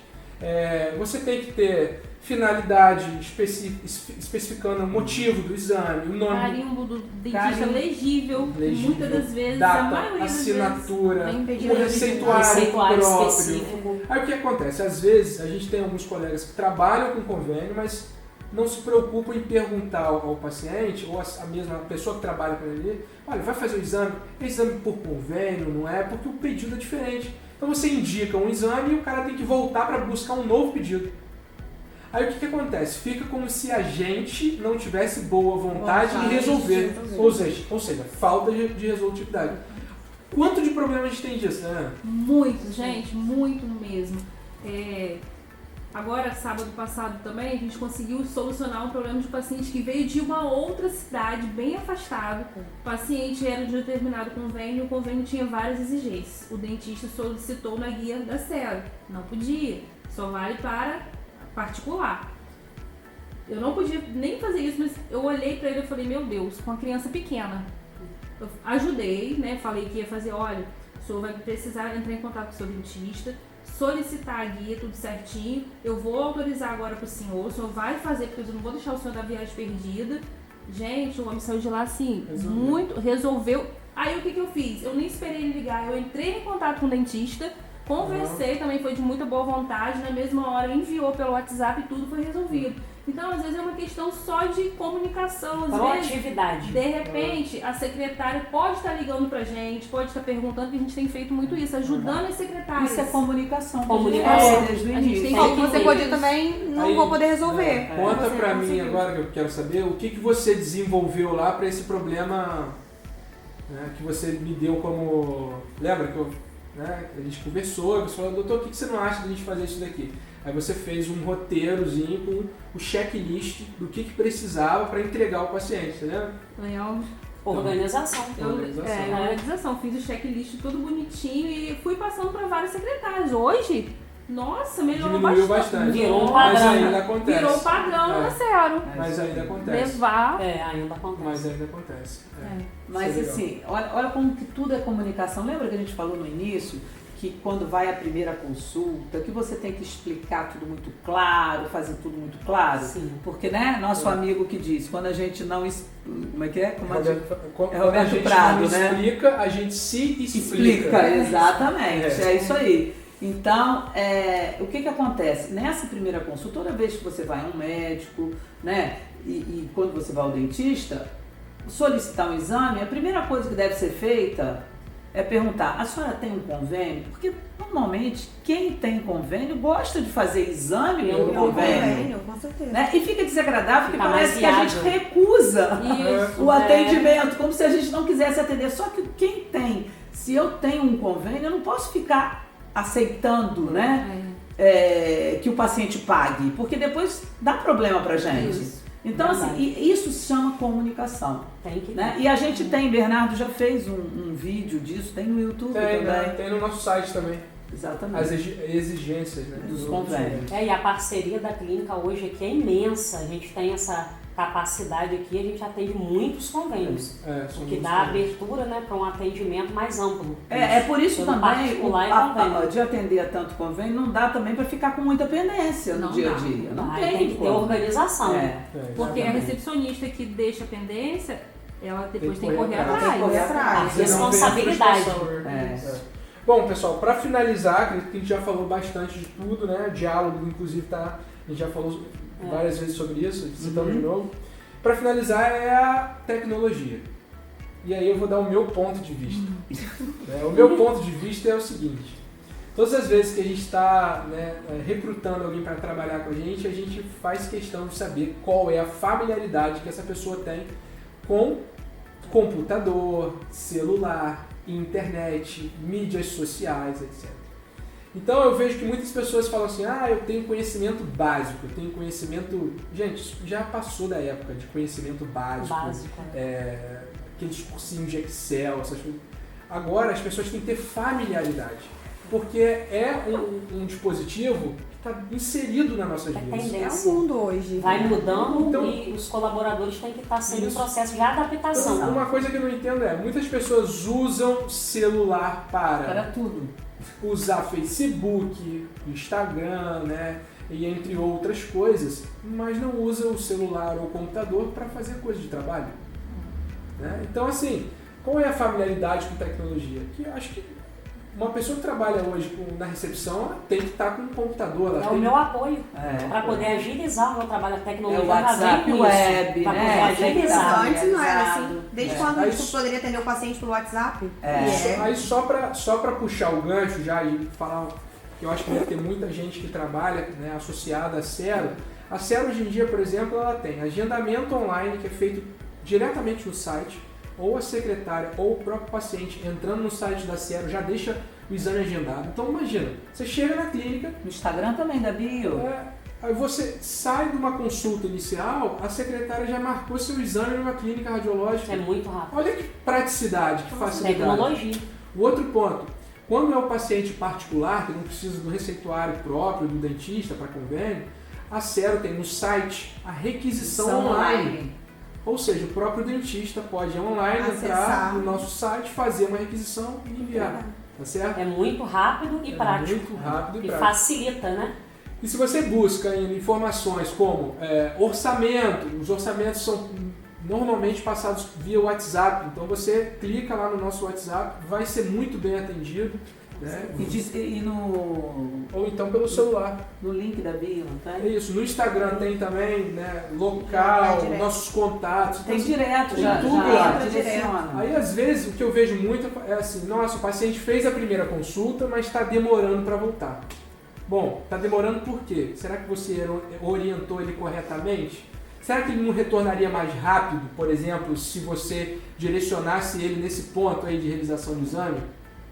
você tem que ter finalidade especificando o motivo do exame, o nome, Carimbo do dentista legível, muitas das vezes, a data, maioria das assinatura, vezes, tem o pedido receituário próprio. específico. Aí o que acontece? Às vezes a gente tem alguns colegas que trabalham com convênio, mas não se preocupam em perguntar ao paciente, ou a mesma pessoa que trabalha com ele, olha, vai fazer o exame, é exame por convênio, não é? Porque o pedido é diferente. Então você indica um exame e o cara tem que voltar para buscar um novo pedido. Aí o que acontece? Fica como se a gente não tivesse boa vontade em resolver. Ou seja, falta de resolutividade. Quanto de problema a gente tem disso, né? Muito, gente, muito mesmo. Agora, sábado passado também, a gente conseguiu solucionar um problema de um paciente que veio de uma outra cidade, bem afastado. O paciente era de um determinado convênio, o convênio tinha várias exigências. O dentista solicitou na guia da Sero. Não podia, só vale para particular. Eu não podia nem fazer isso, mas eu olhei para ele e falei, meu Deus, com uma criança pequena. Eu ajudei, né? Falei que ia fazer, olha, o senhor vai precisar entrar em contato com o seu dentista, solicitar a guia, tudo certinho. Eu vou autorizar agora para o senhor vai fazer, porque eu não vou deixar o senhor da viagem perdida. Gente, o homem saiu de lá assim, resolveu. Aí o que eu fiz? Eu nem esperei ele ligar, eu entrei em contato com o dentista, conversei, também foi de muita boa vontade, na mesma hora enviou pelo WhatsApp e tudo foi resolvido. Então, às vezes é uma questão só de comunicação, às proatividade. vezes, de repente, a secretária pode estar ligando pra gente, pode estar perguntando, que a gente tem feito muito isso, ajudando as secretárias. Isso é comunicação. Desde o início. Você pode também, não vou poder resolver. Conta pra mim agora, que eu quero saber, o que você desenvolveu lá pra esse problema, né, que você me deu como... Lembra que a gente conversou, você falou, doutor, o que você não acha de a gente fazer isso daqui? Aí você fez um roteirozinho com o checklist do que precisava para entregar ao paciente, tá vendo? Organização. Organização. Fiz o checklist tudo bonitinho e fui passando para vários secretários. Hoje, nossa, melhorou bastante. Virou um padrão. Mas ainda acontece. Virou padrão na Sero. Mas ainda acontece. Levar. Ainda acontece. Mas ainda acontece. Mas assim, olha como que tudo é comunicação. Lembra que a gente falou no início que quando vai a primeira consulta, que você tem que explicar tudo muito claro, fazer tudo muito claro? Sim. Porque, né, nosso amigo que diz, quando a gente não... Como é que é? Quando é Roberto a gente Prado, não né? explica, a gente se explica. Exatamente, é isso aí. Então, o que acontece? Nessa primeira consulta, toda vez que você vai a um médico, né, e quando você vai ao dentista, solicitar um exame, a primeira coisa que deve ser feita é perguntar, a senhora tem um convênio? Porque normalmente quem tem convênio gosta de fazer exame pelo convênio. Com certeza. Né? E fica desagradável porque parece que a gente viável. recusa o é. atendimento, como se a gente não quisesse atender. Só que quem tem, se eu tenho um convênio, eu não posso ficar aceitando, né, que o paciente pague, porque depois dá problema pra gente. Isso. Então, assim, isso se chama comunicação. Tem que né? E a gente tem, Bernardo já fez um vídeo disso, tem no YouTube também. Tem no nosso site também. Exatamente. As exigências, né, dos convênios. E a parceria da clínica hoje aqui é imensa. A gente tem essa capacidade aqui, a gente atende muitos convênios. O que dá abertura, né, para um atendimento mais amplo. É por isso pelo também de atender a tanto convênio não dá também para ficar com muita pendência no dia a dia. Não tem que ter organização. Porque a recepcionista que deixa a pendência, ela depois tem que correr Correr atrás. Responsabilidade. Bom, pessoal, para finalizar, acredito que a gente já falou bastante de tudo, né? Diálogo, inclusive, a gente já falou várias vezes sobre isso, citamos de novo. Para finalizar é a tecnologia. E aí eu vou dar o meu ponto de vista. O meu ponto de vista é o seguinte: todas as vezes que a gente está recrutando alguém para trabalhar com a gente faz questão de saber qual é a familiaridade que essa pessoa tem com computador, celular, internet, mídias sociais, etc. Então eu vejo que muitas pessoas falam assim, eu tenho conhecimento básico, eu tenho conhecimento... Gente, isso já passou da época de conhecimento básico. Aqueles cursinhos de Excel, essas coisas. Agora as pessoas têm que ter familiaridade, porque é um dispositivo que está inserido nas nossas vidas. É o mundo hoje. Vai mudando e os colaboradores têm que estar sendo um processo de adaptação. Então, uma coisa que eu não entendo muitas pessoas usam celular para tudo. Usar Facebook, Instagram, né, e entre outras coisas, mas não usa o celular ou o computador para fazer coisa de trabalho. Né? Então, assim, qual é a familiaridade com tecnologia? Que eu acho que uma pessoa que trabalha hoje na recepção, ela tem que estar com um computador. Ela É tem... o meu apoio para poder agilizar o meu trabalho. A tecnologia o WhatsApp Web, para né? poder agilizar. Antes não era assim. Desde quando a Aí gente poderia atender o paciente pelo WhatsApp? Aí só para puxar o gancho já e falar que eu acho que deve ter muita gente que trabalha, né, associada à Sero. A Sero hoje em dia, por exemplo, ela tem agendamento online que é feito diretamente no site, ou a secretária ou o próprio paciente entrando no site da Sero já deixa o exame agendado. Então imagina, você chega na clínica... No Instagram também, da Bio. Aí você sai de uma consulta inicial, a secretária já marcou seu exame numa clínica radiológica. É muito rápido. Olha que praticidade, que facilidade. Tecnologia. O outro ponto, quando é o paciente particular, que não precisa do receituário próprio, do dentista para convênio, a Sero tem no site a requisição online. Ou seja, o próprio dentista pode online entrar no nosso site, fazer uma requisição e enviar. Tá certo? É muito rápido e prático. Muito rápido e prático. Facilita, né? E se você busca informações como orçamento, os orçamentos são normalmente passados via WhatsApp, então você clica lá no nosso WhatsApp, vai ser muito bem atendido. Né? Ou então pelo celular. No link da Bio, não tá? Isso, no Instagram tem também, né, local, nossos contatos. Tem então, direto, tem já tudo lá. direciona. Aí às vezes o que eu vejo muito é assim, nossa, o paciente fez a primeira consulta, mas está demorando para voltar. Bom, está demorando por quê? Será que você orientou ele corretamente? Será que ele não retornaria mais rápido, por exemplo, se você direcionasse ele nesse ponto aí de realização do exame?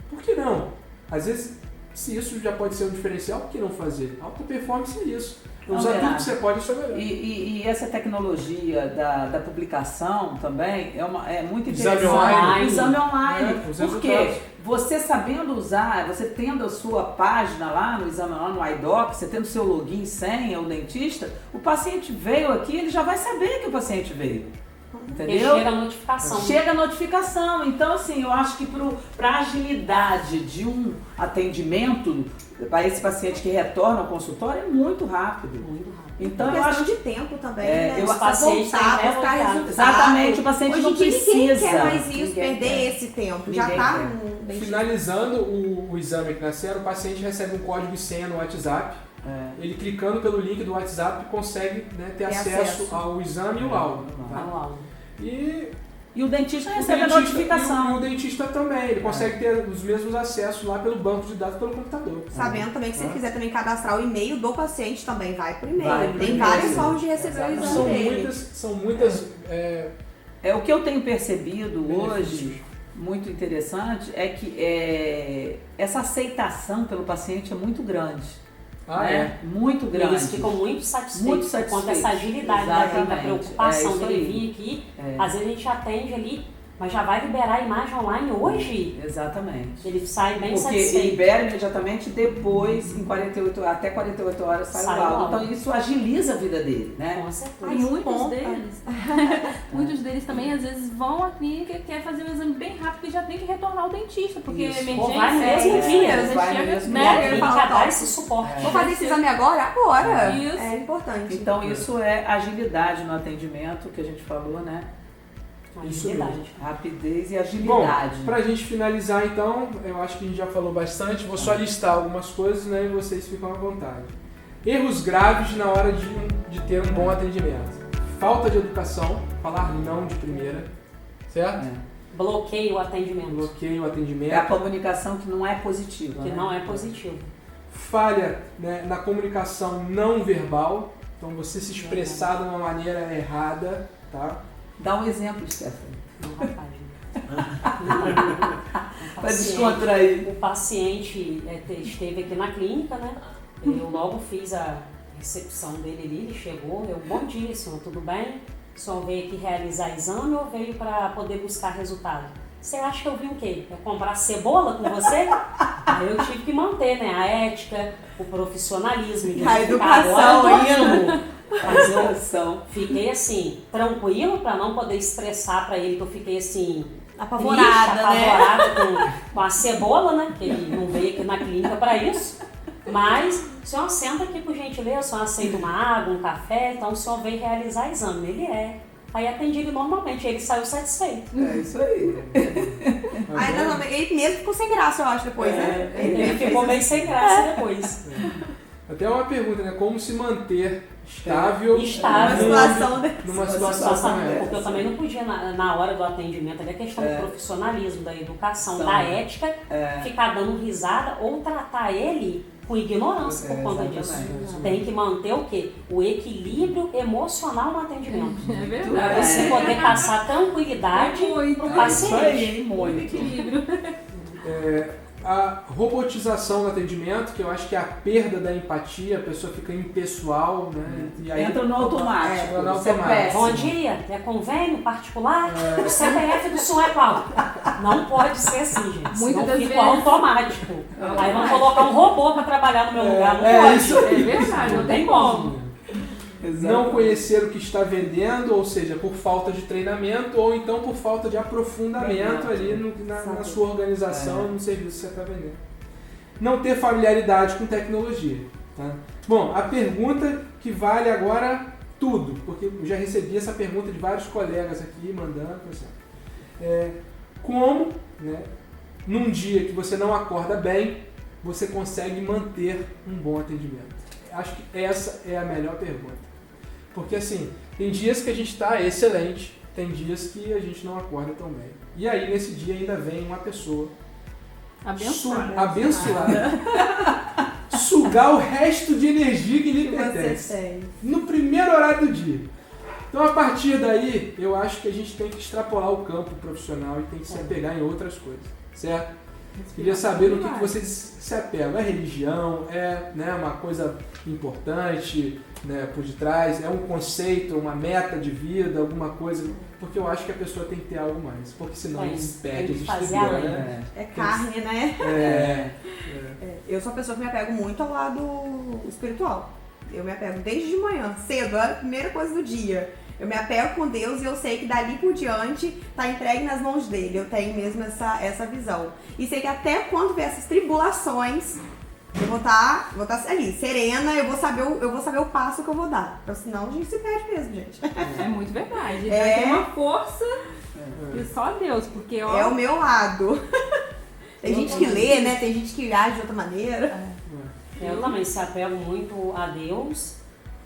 Por que não? Às vezes, se isso já pode ser um diferencial, por que não fazer? Alta performance é isso. Usar tudo que você pode, isso é melhor. E essa tecnologia da publicação também é muito interessante. Exame online. Exame online. Porque você sabendo usar, você tendo a sua página lá no exame online, no iDoc, você tendo seu login e senha, o dentista, o paciente veio aqui, ele já vai saber que o paciente veio. Entendeu? E chega a notificação. Chega a notificação. Então, assim, eu acho que para a agilidade de um atendimento para esse paciente que retorna ao consultório é muito rápido. Muito rápido. Então, eu acho de tempo também, né? Eu voltar, buscar resultado. Exatamente, o paciente não precisa. Ninguém quer mais isso, perder esse tempo. Já está finalizando o exame aqui na Sero, o paciente recebe um código e senha no WhatsApp. Ele clicando pelo link do WhatsApp consegue, né, ter acesso ao exame e o laudo. Tá? E o dentista recebe a notificação. E o dentista também, ele consegue ter os mesmos acessos lá pelo banco de dados, pelo computador. Sabendo também que se ele quiser também cadastrar o e-mail do paciente, também vai por e-mail. Vai Tem várias formas de receber o exame dele. São muitas... O que eu tenho percebido hoje, muito interessante, é que essa aceitação pelo paciente é muito grande. Muito grande. Eles ficam muito satisfeitos com essa agilidade, da preocupação dele vir aqui. Às vezes a gente atende ali, mas já vai liberar a imagem online hoje. Exatamente. Ele sai bem satisfeito. Porque libera imediatamente, depois, até 48 horas, sai o laudo. Então isso agiliza a vida dele, né? Com certeza. Muitos deles também, às vezes, vão à clínica e querem fazer um exame bem rápido e já tem que retornar ao dentista, porque emergência vai no mesmo dia. Né? Já dá esse suporte. Vou fazer esse exame agora? Isso. É importante. Então isso é agilidade no atendimento, que a gente falou, né? Agilidade. Rapidez e agilidade. Bom, pra gente finalizar então, eu acho que a gente já falou bastante, vou só listar algumas coisas, né, e vocês ficam à vontade. Erros graves na hora de ter um bom atendimento. Falta de educação, falar não de primeira, certo? Bloqueio o atendimento. Bloqueio o atendimento. É a comunicação que não é positiva. Que não é positivo. Falha, né, na comunicação não verbal, então você se expressar de uma maneira errada, tá? Dá um exemplo, Stephanie. Para descontrair. O paciente esteve aqui na clínica, né? Eu logo fiz a recepção dele ali, ele chegou, bom dia, senhor, tudo bem? O senhor veio aqui realizar exame ou veio para poder buscar resultado? Você acha que eu vim o quê? É comprar cebola com você? Aí eu tive que manter, né, a ética, o profissionalismo. A educação ainda. Mas eu fiquei assim, tranquilo para não poder expressar para ele que eu fiquei assim, apavorada, com a cebola, né? Que ele não veio aqui na clínica para isso. Mas o senhor senta aqui por gentileza, o senhor aceita uma água, um café, então o senhor veio realizar exame. Ele Aí atendi ele normalmente, ele saiu satisfeito. É isso aí. Aí, ele mesmo ficou sem graça, eu acho, depois, né? Ele ficou meio sem graça depois. Até uma pergunta, né? Como se manter estável numa situação dessa? Porque eu também não podia, na hora do atendimento, ali a questão do profissionalismo, da educação, da ética, ficar dando risada ou tratar ele com ignorância por conta disso. Tem que manter o quê? O equilíbrio emocional no atendimento. É verdade. Para você poder passar tranquilidade para o paciente. Muito equilíbrio. A robotização do atendimento, que eu acho que é a perda da empatia, a pessoa fica impessoal, né? E aí, entra no automático. Bom dia, é convênio particular? O CPF do senhor é qual? Não pode ser assim, gente. Muitas não vezes fica automático. Aí vamos colocar um robô para trabalhar no meu lugar. Não pode. Isso aí. É verdade, não tem como. Não conhecer o que está vendendo, ou seja, por falta de treinamento ou então por falta de aprofundamento ali na sua organização, no serviço que você está vendendo. Não ter familiaridade com tecnologia. Tá? Bom, a pergunta que vale agora tudo, porque eu já recebi essa pergunta de vários colegas aqui mandando. Como, né, num dia que você não acorda bem, você consegue manter um bom atendimento? Acho que essa é a melhor pergunta. Porque assim, tem dias que a gente está excelente, tem dias que a gente não acorda tão bem. E aí nesse dia ainda vem uma pessoa abençoada sugar o resto de energia que lhe pertence no primeiro horário do dia. Então a partir daí, eu acho que a gente tem que extrapolar o campo profissional e tem que se apegar em outras coisas, certo? Queria saber no que vocês se apegam. É religião? É, né, uma coisa importante, né, por detrás? É um conceito, uma meta de vida, alguma coisa? Porque eu acho que a pessoa tem que ter algo mais. Porque senão perde a estrutura, né? É carne, né? Eu sou uma pessoa que me apego muito ao lado espiritual. Eu me apego desde de manhã, cedo, é a primeira coisa do dia. Eu me apego com Deus e eu sei que dali por diante tá entregue nas mãos dele. Eu tenho mesmo essa visão. E sei que até quando vier essas tribulações, eu vou estar ali, serena, eu vou saber o passo que eu vou dar. Porque senão a gente se perde mesmo, gente. É muito verdade. Tem uma força que só Deus, porque ó, é o meu lado. Tem gente que lê, né? Tem gente que age de outra maneira. Eu também se apego muito a Deus.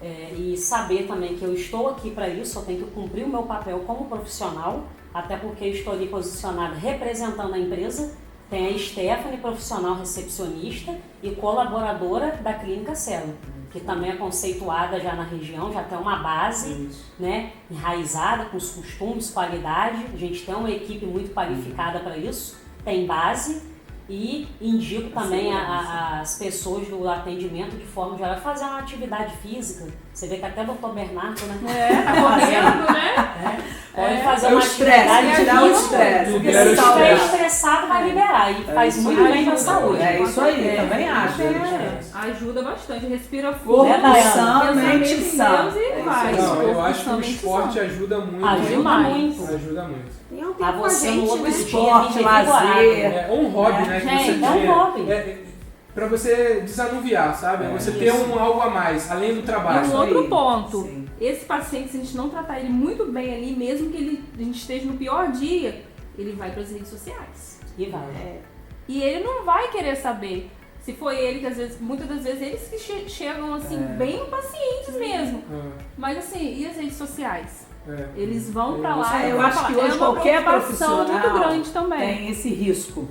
E saber também que eu estou aqui para isso, eu tenho que cumprir o meu papel como profissional, até porque eu estou ali posicionada representando a empresa. Tem a Stephanie, profissional recepcionista e colaboradora da Clínica Cielo, que também é conceituada já na região, já tem uma base, né, enraizada com os costumes, qualidade. A gente tem uma equipe muito qualificada para isso, tem base. E indico também as pessoas do atendimento de forma geral fazer uma atividade física. Você vê que até o Dr. Bernardo, né? Tá correndo, né? Pode fazer uma atividade tirar o estresse. Porque se estiver estressado, vai liberar. E faz muito bem para a saúde. É isso aí, também acho. Ajuda bastante. Respira fundo. Corpo mente sã. E vai. Não, eu acho que o esporte ajuda muito. Ajuda muito. Ajuda muito. A você no outro esporte, lazer. É um hobby, né? Gente, é um hobby. Pra você desanuviar, sabe? Você ter algo a mais, além do trabalho. E um outro ponto. Sim. Esse paciente, se a gente não tratar ele muito bem ali, mesmo que a gente esteja no pior dia, ele vai para as redes sociais. E vai. E ele não vai querer saber. Se foi ele que às vezes, muitas das vezes eles que chegam assim, bem pacientes mesmo. Mas assim, e as redes sociais? Eles vão pra lá. Eu acho que hoje qualquer profissional muito grande também. Tem esse risco,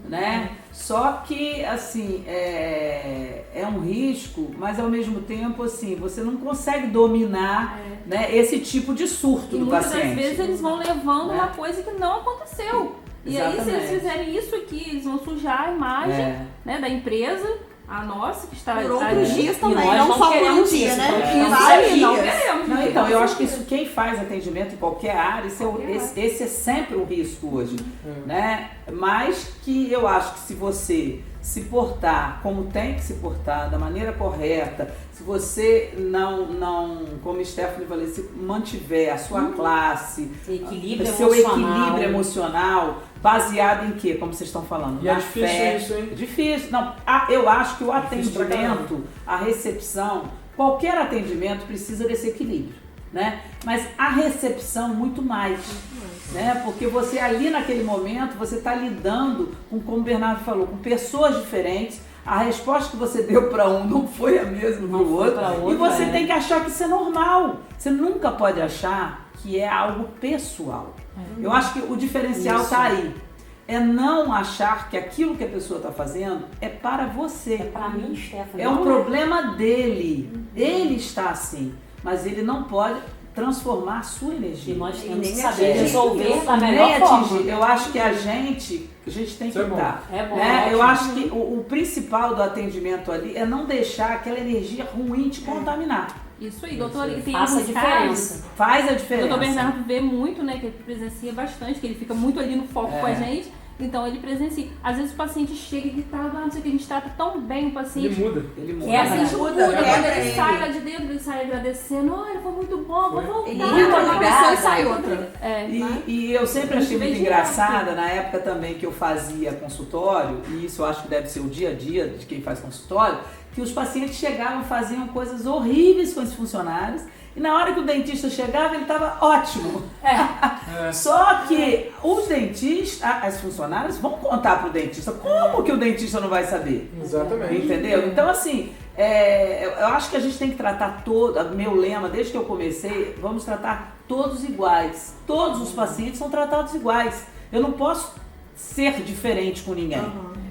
né? Só que assim é um risco, mas ao mesmo tempo assim você não consegue dominar, né, esse tipo de surto do paciente. Muitas das vezes eles vão levando uma coisa que não aconteceu. E Exatamente. aí se eles fizerem isso aqui, eles vão sujar a imagem, né, da empresa. A nossa que está por outros dias também, não só por um dia, né? Não queremos. Não, então, eu acho que isso, quem faz atendimento em qualquer área, esse é sempre um risco hoje, né? Mas que eu acho que se você se portar como tem que se portar, da maneira correta, se você não como Stephanie falou, se mantiver a sua classe, equilíbrio o seu equilíbrio emocional, baseado em quê? Como vocês estão falando? E é difícil isso, hein? Difícil. Não, eu acho que o atendimento, a recepção, qualquer atendimento precisa desse equilíbrio. né? Mas a recepção muito mais, né? Porque você ali naquele momento, você está lidando com, como o Bernardo falou, com pessoas diferentes. A resposta que você deu para um não foi a mesma para o outro. E você tem que achar que isso é normal. Você nunca pode achar que é algo pessoal. Eu acho que o diferencial está aí. É não achar que aquilo que a pessoa está fazendo é para você. É para mim, Stephanie. É um problema dele. Ele está assim. Mas ele não pode transformar a sua energia. E nós temos que saber resolver da Nem melhor forma. atingir. Eu acho que a gente tem que estar. É bom, Né? é Eu ótimo. acho que o principal do atendimento ali é não deixar aquela energia ruim te contaminar. Isso aí, doutor, e tem Faça a alguns casos, diferença. Faz a o diferença. doutor Bernardo vê muito, né, que ele presencia bastante, que ele fica muito ali no foco com a gente, então ele presencia. Às vezes o paciente chega e tá, não sei o que, a gente trata tão bem o paciente. Ele muda. O paciente muda, quebra quando ele ele. sai lá de dentro, ele sai agradecendo, olha, foi muito bom, vou voltar. Ele Aí entra uma no pessoa lugar, e sai sai outra. É, E eu sempre achei muito Vejo engraçada, direto. na época também que eu fazia consultório, e isso eu acho que deve ser o dia a dia de quem faz consultório, que os pacientes chegavam e faziam coisas horríveis com esses funcionários, e na hora que o dentista chegava, ele estava ótimo. Só que os dentistas, as funcionárias vão contar para o dentista. Como que o dentista não vai saber? Exatamente. Entendeu? Então, assim, eu acho que a gente tem que tratar meu lema, desde que eu comecei, vamos tratar todos iguais. Todos os pacientes são tratados iguais. Eu não posso ser diferente com ninguém.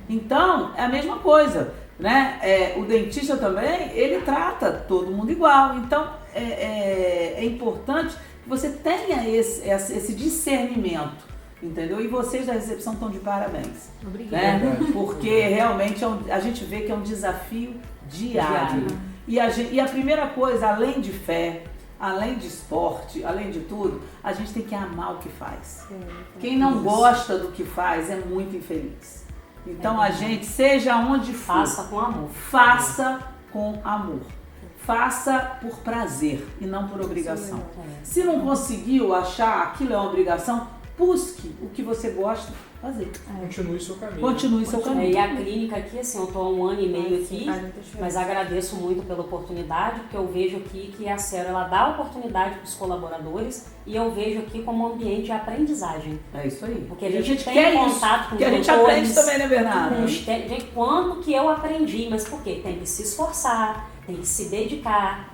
Então, é a mesma coisa, né? O dentista também, ele trata todo mundo igual. Então, é importante que você tenha esse discernimento. Entendeu? E vocês da recepção estão de parabéns. Obrigada. Né? Porque realmente a gente vê que é um desafio diário. E a primeira coisa, além de fé, além de esporte, além de tudo, a gente tem que amar o que faz. Quem não gosta do que faz é muito infeliz. Então a gente, seja onde for, Faça com amor. faça com amor. Faça por prazer e não por obrigação. Se não conseguiu achar aquilo é uma obrigação, busque o que você gosta de fazer. Continue seu caminho. Continue seu caminho. E a clínica aqui, assim, eu estou há 1 ano e meio aqui, mas agradeço muito pela oportunidade, porque eu vejo aqui que a Cero, ela dá oportunidade para os colaboradores e eu vejo aqui como um ambiente de aprendizagem. É isso aí. Porque a gente tem quer contato isso, com que a gente doutores, aprende também, né, Bernardo? Gente, quanto que eu aprendi, mas por quê? Tem que se esforçar, tem que se dedicar,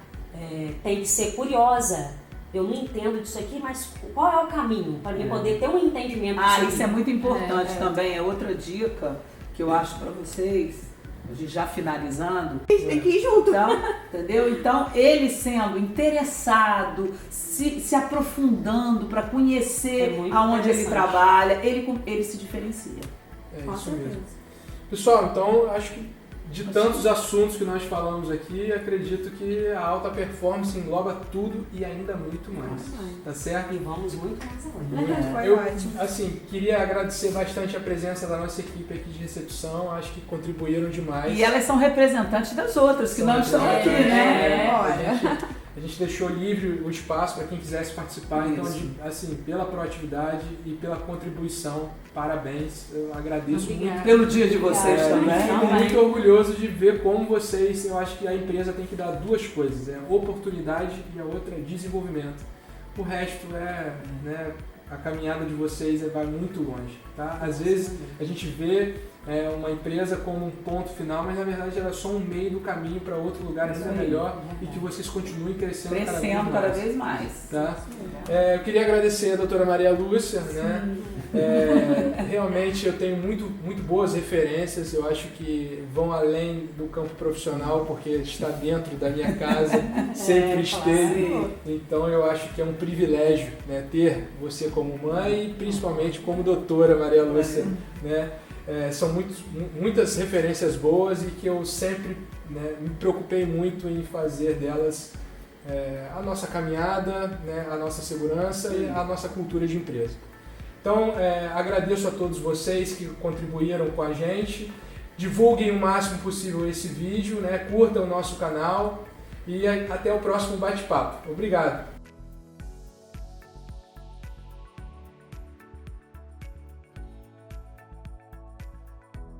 tem que ser curiosa. Eu não entendo disso aqui, mas qual é o caminho para mim poder ter um entendimento disso Isso é aqui? muito importante também. É outra dica que eu acho para vocês, a gente já finalizando. A gente tem que ir junto. Então, entendeu? Então, ele sendo interessado, se aprofundando para conhecer muito aonde ele interessante. trabalha, ele se diferencia. É Com isso certeza. mesmo. Pessoal, então acho que de tantos assuntos que nós falamos aqui, acredito que a alta performance engloba tudo e ainda muito mais. Tá certo? E vamos muito mais além. Foi Eu, ótimo. assim, queria agradecer bastante a presença da nossa equipe aqui de recepção, acho que contribuíram demais. E elas são representantes das outras, que não estão aqui, né? A gente deixou livre o espaço para quem quisesse participar, então, assim, pela proatividade e pela contribuição, parabéns, eu agradeço muito. Pelo dia de vocês também. Fico muito orgulhoso de ver como vocês, eu acho que a empresa tem que dar duas coisas, oportunidade e a outra é desenvolvimento. O resto a caminhada de vocês vai muito longe, tá? Às vezes a gente vê uma empresa como um ponto final, mas na verdade ela é só um meio do caminho para outro lugar ainda melhor e que vocês continuem crescendo Cada vez mais. Tá? Eu queria agradecer a doutora Maria Lúcia, né? Realmente eu tenho muito boas referências, eu acho que vão além do campo profissional, porque está dentro da minha casa, sempre esteve, então eu acho que é um privilégio, né, ter você como mãe e principalmente como doutora Maria Lúcia, né? São muitas referências boas e que eu sempre me preocupei muito em fazer delas a nossa caminhada, né, a nossa segurança e a nossa cultura de empresa. Então, agradeço a todos vocês que contribuíram com a gente, divulguem o máximo possível esse vídeo, né, curtam o nosso canal e até o próximo bate-papo. Obrigado!